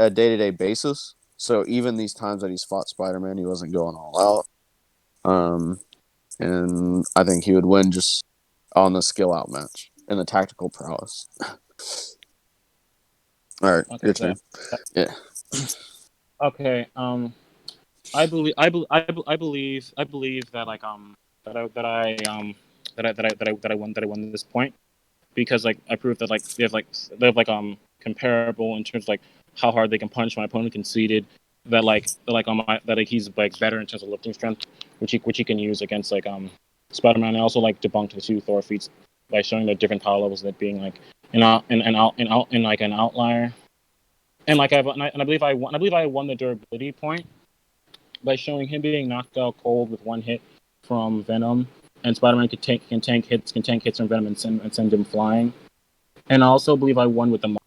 day-to-day basis. So even these times that he's fought Spider-Man, he wasn't going all out. And I think he would win just on the skill outmatch and the tactical prowess. All right, Okay, your turn. Yeah. Okay. I believe that like that I won this point because like I proved that like they have comparable in terms of like how hard they can punch. My opponent conceded that he's like better in terms of lifting strength, which he can use against like Spider-Man. I also like debunked the 2 Thor feats by showing the different power levels, that being like an outlier. And like I believe I won the durability point by showing him being knocked out cold with 1 hit from Venom, and Spider-Man can tank hits from Venom and send him flying. And I also believe I won with the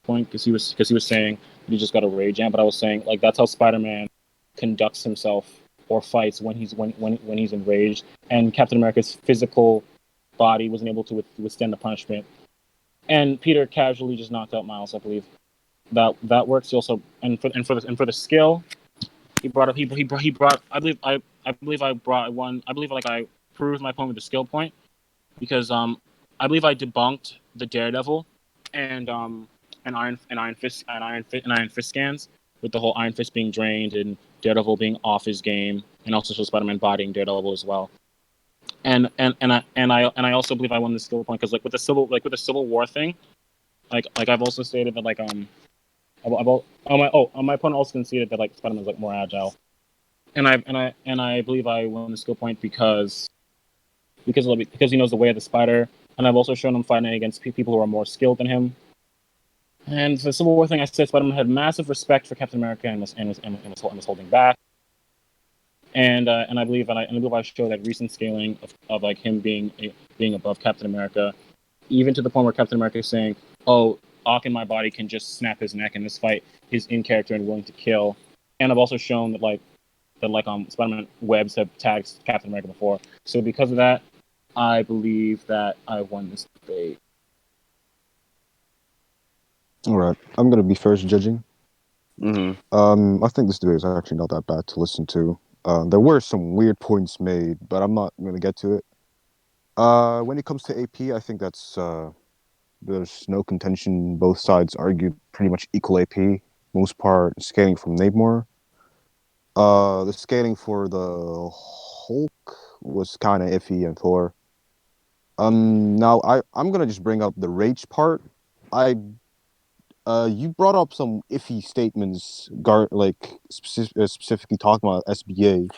point because he was saying he just got a rage amp, but I was saying like that's how Spider-Man conducts himself or fights when he's enraged, and Captain America's physical body wasn't able to withstand the punishment, and Peter casually just knocked out Miles. I believe that works. He also and for the skill, he brought up he brought I believe I brought one. I believe like I proved my point with the skill point because I believe I debunked the Daredevil and Iron Fist scans with the whole Iron Fist being drained and Daredevil being off his game, and also Spider-Man bodying Daredevil as well. And I also believe I won the skill point because with the Civil War thing, like I've also stated that like my opponent also conceded that like Spider-Man's like more agile, and I believe I won the skill point because he knows the way of the spider, and I've also shown him fighting against people who are more skilled than him. And the Civil War thing, I said Spider-Man had massive respect for Captain America and was holding back. And I believe I showed that recent scaling of like him being above Captain America, even to the point where Captain America is saying, "Oh, Ock in my body can just snap his neck in this fight. He's in character and willing to kill." And I've also shown that Spider-Man webs have tagged Captain America before. So because of that, I believe that I won this debate. All right, I'm gonna be first judging. Mm-hmm. I think this debate is actually not that bad to listen to. There were some weird points made, but I'm not gonna get to it. When it comes to AP, I think that's there's no contention. Both sides argued pretty much equal AP. Most part scaling from Namor. The scaling for the Hulk was kind of iffy and Thor. Now I'm gonna just bring up the rage part. You brought up some iffy statements, specifically talking about SBA.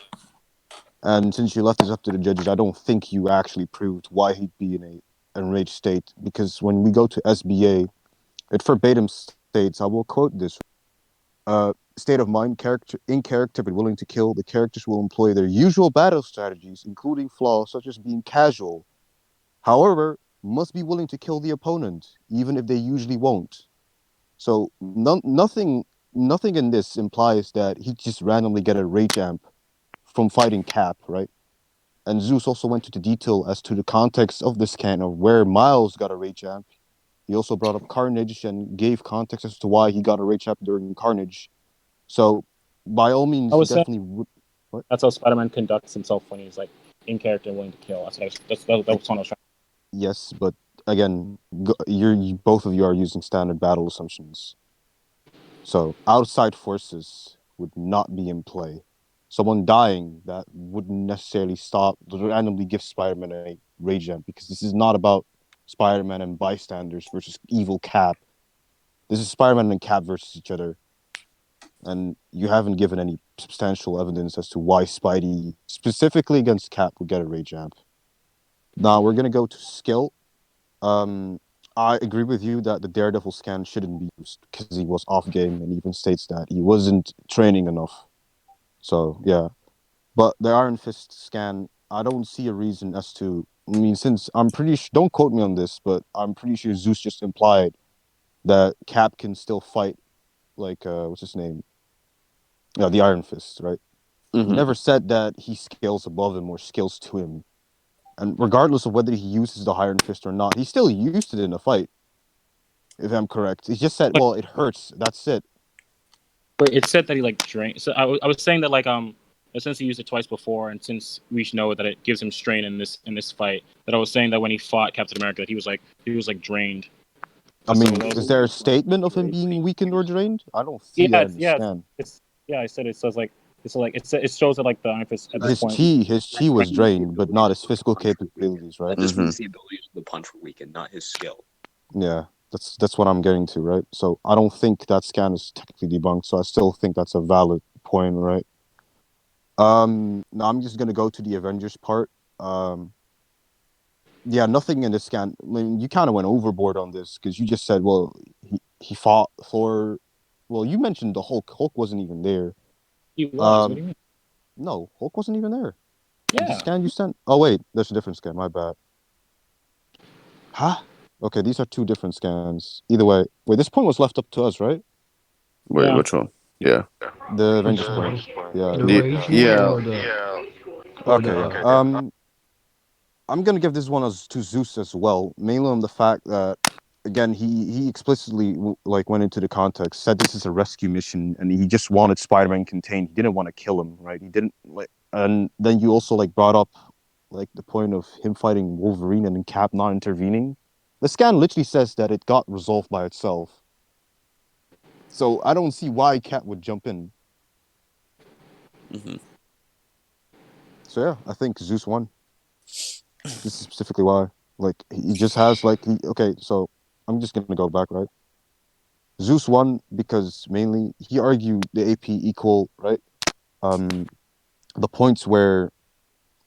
And since you left this up to the judges, I don't think you actually proved why he'd be in a enraged state. Because when we go to SBA, it verbatim states, I will quote this: "State of mind, in character but willing to kill. The characters will employ their usual battle strategies, including flaws such as being casual. However, must be willing to kill the opponent, even if they usually won't." So nothing in this implies that he just randomly get a rage amp from fighting Cap, right? And Zeus also went into detail as to the context of the scan of where Miles got a rage amp. He also brought up Carnage and gave context as to why he got a rage amp during Carnage. So by all means, I was he definitely would. What? That's how Spider-Man conducts himself when he's like in character and willing to kill. That was what I was trying. Yes, but again, both of you are using standard battle assumptions. So outside forces would not be in play. Someone dying that wouldn't necessarily randomly give Spider-Man a rage amp, because this is not about Spider-Man and bystanders versus evil Cap. This is Spider-Man and Cap versus each other. And you haven't given any substantial evidence as to why Spidey, specifically against Cap, would get a rage amp. Now we're gonna go to skill. I agree with you that the Daredevil scan shouldn't be used because he was off game, and even states that he wasn't training enough. So yeah, but the Iron Fist scan, I don't see a reason as to. I mean, since I'm pretty sure, don't quote me on this, but I'm pretty sure Zeus just implied that Cap can still fight, like what's his name? Yeah, the Iron Fist, right? Mm-hmm. He never said that he scales above him or scales to him. And regardless of whether he uses the Iron Fist or not, he still used it in a fight, if I'm correct. He just said, well, it hurts. That's it. But it said that he like drained. So I was saying that like since he used it twice before, and since we know that it gives him strain in this fight, that I was saying that when he fought Captain America, that he was like drained. I So mean, is there a statement of him being weakened or drained? I don't see that in the scan. I said it says like it shows that like the Iron Fist at this point. His chi was drained, but not his physical capabilities, right? That just means the abilities of the punch were weakened, not his skill. Yeah, that's what I'm getting to, right? So I don't think that scan is technically debunked, so I still think that's a valid point, right? Now I'm just gonna go to the Avengers part. Yeah, nothing in the scan. I mean, you kind of went overboard on this because you just said, well, he fought Thor. Well, you mentioned the Hulk. Hulk wasn't even there. He was. What do you mean? No, Hulk wasn't even there. The Yeah. scan you sent? Oh wait, there's a different scan. My bad. Huh? Okay, these are two different scans. Either way, wait, this point was left up to us, right? Wait, Yeah. which one? Yeah. The Which Avengers one? point. Yeah. The Yeah. rage Yeah. or the Okay. okay. I'm gonna give this one as to Zeus as well, mainly on the fact that again he explicitly like went into the context, said this is a rescue mission, and he just wanted Spider-Man contained. He didn't want to kill him, right? He didn't like, and then you also like brought up like the point of him fighting Wolverine and then Cap not intervening. The scan literally says that it got resolved by itself. So I don't see why Cap would jump in. Mm-hmm. So yeah, I think Zeus won. This is specifically why. Like he just has like okay, so I'm just gonna go back, right? Zeus won because mainly he argued the AP equal, right? The points where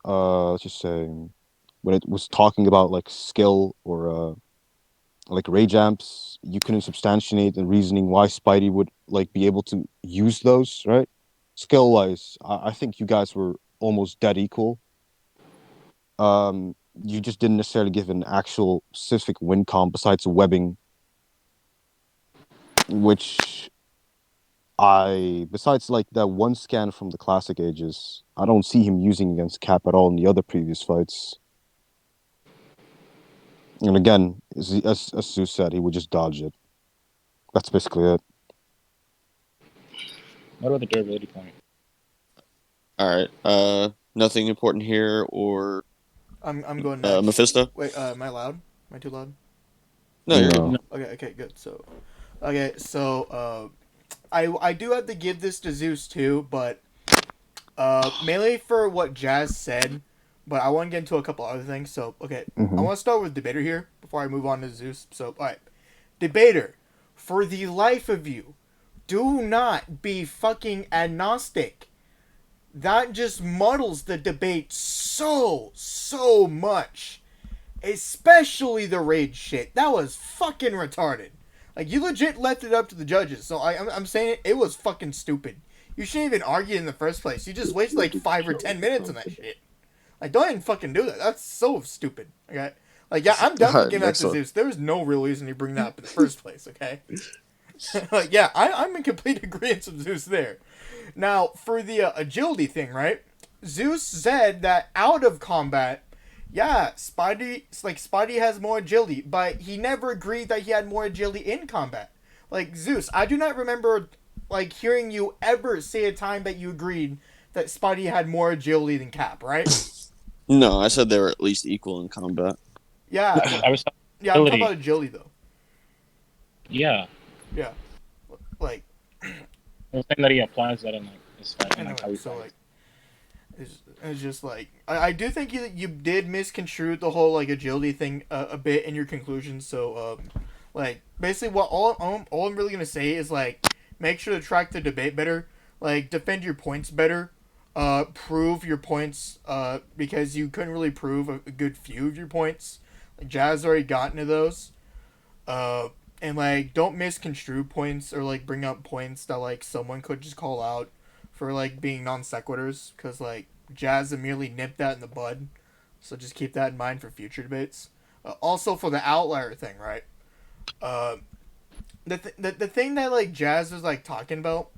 let's just say when it was talking about like skill or like rage amps, you couldn't substantiate the reasoning why Spidey would like be able to use those, right? Skill wise, I think you guys were almost dead equal. You just didn't necessarily give an actual specific win comp besides webbing, which besides like that one scan from the classic ages, I don't see him using against Cap at all in the other previous fights. And again, as Zeus said, he would just dodge it. That's basically it. What about the durability point? All right. Nothing important here, or I'm going next. Mephisto. Wait, am I loud? Am I too loud? No, you're No. good. Okay, good. So, I do have to give this to Zeus too, but mainly for what Jazz said, but I want to get into a couple other things. So, okay, I want to start with Debater here before I move on to Zeus. So, all right, Debater, for the life of you, do not be fucking agnostic. That just muddles the debate so much. Especially the rage shit. That was fucking retarded. Like, you legit left it up to the judges. So I'm saying it was fucking stupid. You shouldn't even argue in the first place. You just wasted like 5 or 10 minutes on that shit. Like, don't even fucking do that. That's so stupid. Okay? Like, yeah, I'm definitely giving that to Zeus. There was no real reason to bring that up in the first place, okay? Like, yeah, I'm in complete agreement with Zeus there. Now, for the agility thing, right? Zeus said that out of combat, yeah, Spidey has more agility, but he never agreed that he had more agility in combat. Like, Zeus, I do not remember, like, hearing you ever say a time that you agreed that Spidey had more agility than Cap, right? No, I said they were at least equal in combat. Yeah. I was Yeah, I'm talking about agility, though. Yeah. Yeah. Like, I was saying that he applies that in like his fight. anyway, Like, how he so fights. like, it's just like I do think you did misconstrue the whole like agility thing a bit in your conclusion. So like basically what all I'm really gonna say is like make sure to track the debate better, like defend your points better, prove your points because you couldn't really prove a good few of your points. Like Jazz already got into those. And like don't misconstrue points or like bring up points that like someone could just call out for like being non sequiturs, because like Jazz immediately nipped that in the bud. So just keep that in mind for future debates. Also for the outlier thing, right? The thing that like Jazz was like talking about,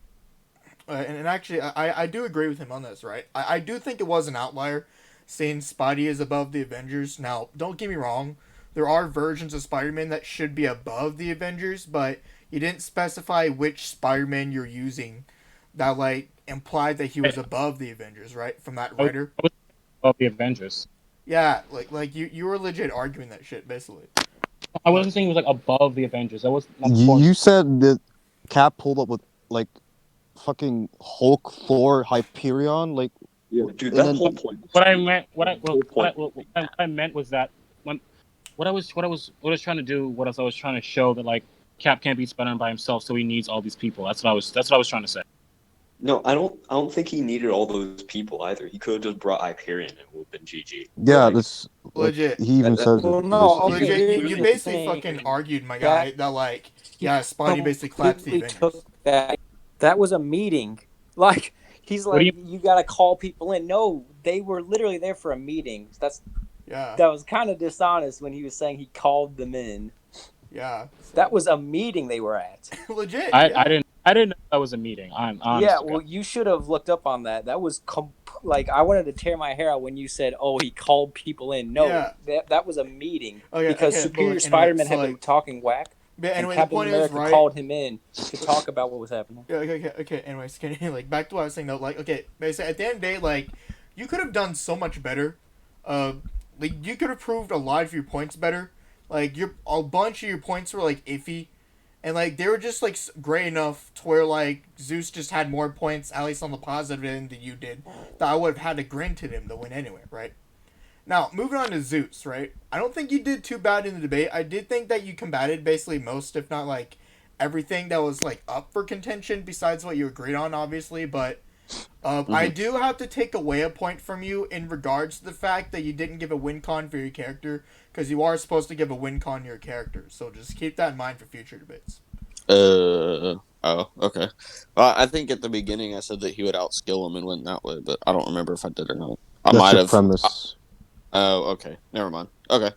and actually I do agree with him on this, right? I do think it was an outlier, saying Spidey is above the Avengers. Now, don't get me wrong, there are versions of Spider-Man that should be above the Avengers, but you didn't specify which Spider-Man you're using that like implied that he was above the Avengers, right? From that writer. I was above the Avengers. Yeah, like you were legit arguing that shit basically. I wasn't saying he was like above the Avengers. That was You said that Cap pulled up with like fucking Hulk, Thor, Hyperion, like Yeah, dude, that whole point. What I meant was that what I was trying to do, I was trying to show that like Cap can't beat Spider-Man by himself, so he needs all these people. That's what I was trying to say. No, I don't think he needed all those people either. He could have just brought Hyperion and it would have been GG. yeah, Like, this legit. He even says Well, it. no, This- okay, Legit, here's you the basically thing. fucking argued, my guy, that like yeah, Spidey basically claps the Completely Avengers. took that was a meeting. Like he's What do like, you gotta call people in. No, they were literally there for a meeting. Yeah. That was kind of dishonest when he was saying he called them in. Yeah. That was a meeting they were at. Legit. I Yeah. didn't know that was a meeting. I'm honest. Yeah, well, you should have looked up on that. That was like I wanted to tear my hair out when you said, "Oh, he called people in." No, Yeah. that was a meeting Okay, because okay, but, Superior like, Spider-Man anyway, had so, been talking whack, But and anyway, the Captain point America is, right? called him in to talk about what was happening. Yeah, okay. Anyways, like back to what I was saying though. Like, okay, basically at the end of the day, like, you could have done so much better. Like you could have proved a lot of your points better. Like a bunch of your points were like iffy, and like they were just like great enough to where like Zeus just had more points, at least on the positive end, than you did. That I would have had to granted him to win anyway, right? Now, moving on to Zeus, right? I don't think you did too bad in the debate. I did think that you combated basically most, if not like everything that was like up for contention besides what you agreed on, obviously. But I do have to take away a point from you in regards to the fact that you didn't give a win con for your character, because you are supposed to give a win con to your character. So just keep that in mind for future debates. Oh, okay. Well, I think at the beginning I said that he would outskill him and win that way, but I don't remember if I did or not. I That's might your have. premise. Oh, okay. Never mind. Okay.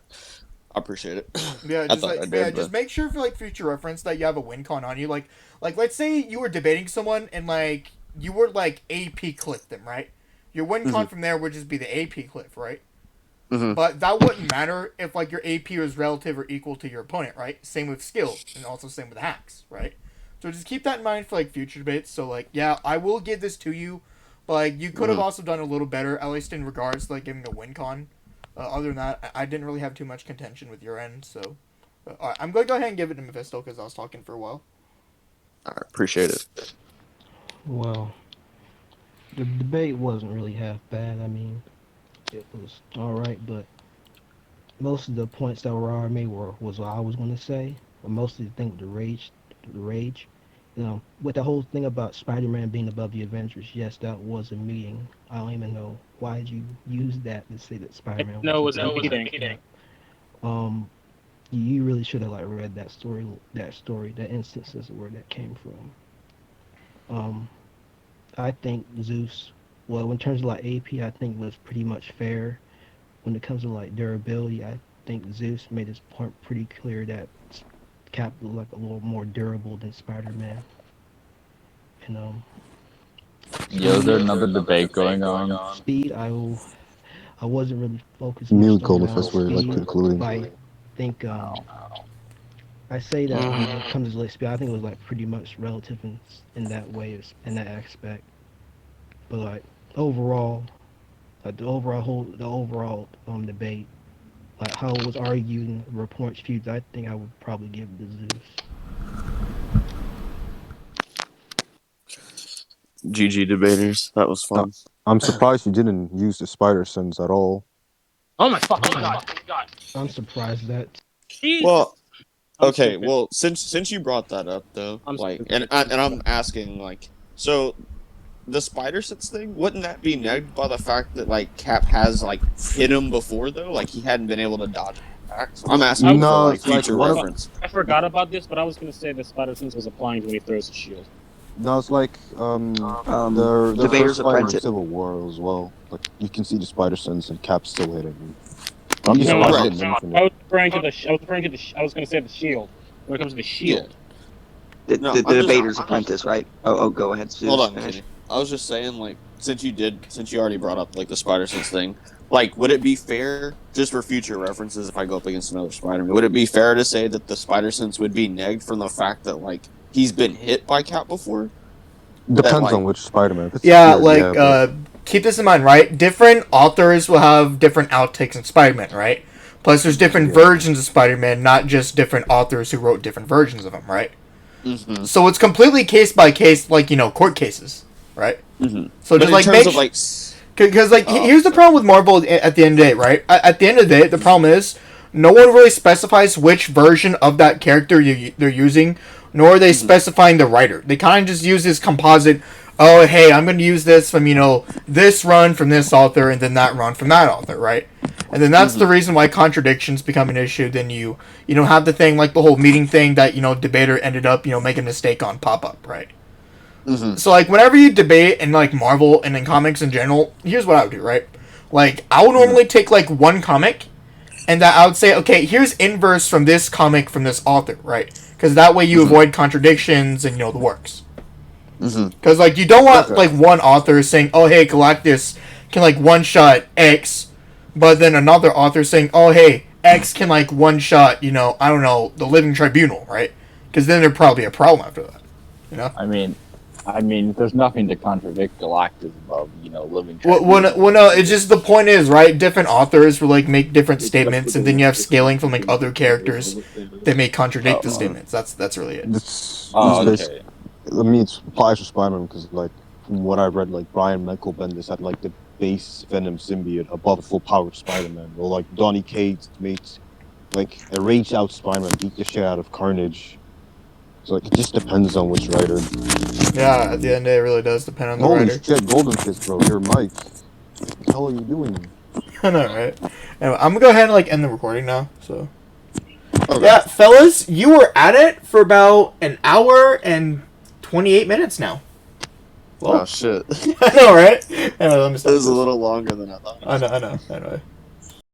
I appreciate it. Yeah, I just thought like I did, just but... make sure for like future reference that you have a win con on you. Like let's say you were debating someone and like you were like AP clip them, right? Your win con from there would just be the AP clip, right? But that wouldn't matter if like your AP was relative or equal to your opponent, right? Same with skill and also same with hacks, right? So just keep that in mind for like future debates. So like yeah, I will give this to you, but like you could have also done a little better, at least in regards to like giving a win con. Other than that, I didn't really have too much contention with your end, so... Alright, I'm going to go ahead and give it to Mephisto, because I was talking for a while. I appreciate it. Well, the debate wasn't really half bad. I mean, it was alright, but most of the points that were already made was what I was going to say. But mostly the thing with the rage. You know, with the whole thing about Spider-Man being above the Avengers, yes, that was a meeting. I don't even know why did you use that to say that Spider-Man was a meeting. You really should have like read that story, that instances of where that came from. I think Zeus, well, in terms of like AP, I think was pretty much fair. When it comes to like durability, I think Zeus made his point pretty clear that Cap was like a little more durable than Spider-Man. And Yo, is there another debate going on? Speed, I wasn't really focused Mute much on Goldifus, we're like concluding. I think I say that when it comes to like speed, I think it was like pretty much relative in that way, in that aspect. But like overall, like the overall debate, like how it was argued in reports feuds, I think I would probably give it to Zeus. GG debaters. That was fun. I'm surprised you didn't use the spider sense at all. Oh my fucking god! I'm surprised that. Jesus. Well, okay. stupid. Well, since you brought that up though, I'm like, stupid. and I'm asking like, so the spider sense thing, wouldn't that be negged by the fact that like Cap has like hit him before though? Like he hadn't been able to dodge back. So I'm asking No, for like it's like future one of- reference. I forgot about this, but I was gonna say the Spider Sense was applying when he throws the shield. No, it's like the Debater's first fight in Apprentice. Civil War as well. Like you can see the spider sense and Cap still hitting him. I'm just No, surprised right. he didn't I mention it. was referring to I was gonna say the shield. When it comes to the shield. The No, I'm just- Debater's Apprentice, right? Oh, go ahead, Zeus. Hold on, Finish. Kenny. I was just saying, like, since you already brought up like the spider sense thing, like, would it be fair, just for future references, if I go up against another Spider-Man, would it be fair to say that the spider sense would be negged from the fact that like he's been hit by Cap before? Depends like- on which Spider-Man. If it's Yeah, Fury, like, but- keep this in mind, right? Different authors will have different outtakes in Spider-Man, right? Plus, there's different versions of Spider-Man, not just different authors who wrote different versions of him, right? Mm-hmm. So it's completely case by case, like, you know, court cases, right? Mm-hmm. So But just, in like, terms make of like, Because, like, Oh, here's the problem with Marvel at the end of the day, right? At the end of the day, the problem is no one really specifies which version of that character they're using, nor are they specifying the writer. They kind of just use this composite, oh, hey, I'm going to use this from, you know, this run from this author and then that run from that author, right? And then that's the reason why contradictions become an issue. Then you know, have the thing, like the whole meeting thing that, you know, Debater ended up, you know, making a mistake on pop up, right? Mhm. So like whenever you debate in like Marvel and in comics in general, here's what I would do, right? Like I would normally take like one comic, and that I would say, okay, here's inverse from this comic from this author, right? Because that way you avoid contradictions and the works. Because like you don't want like one author saying, oh hey, Galactus can like one shot X, but then another author saying, oh hey, X can like one shot, I don't know, the Living Tribunal, right? Because then there'd probably be a problem after that, I mean, there's nothing to contradict Galactus above, living. Well, no, it's just the point is, right? Different authors will like make different statements, and then you have scaling from like other characters that may contradict the statements. That's really it. Okay. I mean, it applies to Spider-Man because, like, from what I read, like Brian Michael Bendis had like the base Venom symbiote above the full power of Spider-Man, or like Donny Cates made like a rage out Spider-Man beat the shit out of Carnage. So like, it just depends on which writer. Yeah, at the end of the day, it really does depend on the Holy writer. shit, Golden Fist, bro, you're Mike. What the hell are you doing? I know, right? Anyway, I'm gonna go ahead and like end the recording now. So, yeah, fellas, you were at it for about an hour and 28 minutes now. Well, Oh shit! I know, right? Anyway, let me stop It was a this. little longer than I thought. I know. Anyway.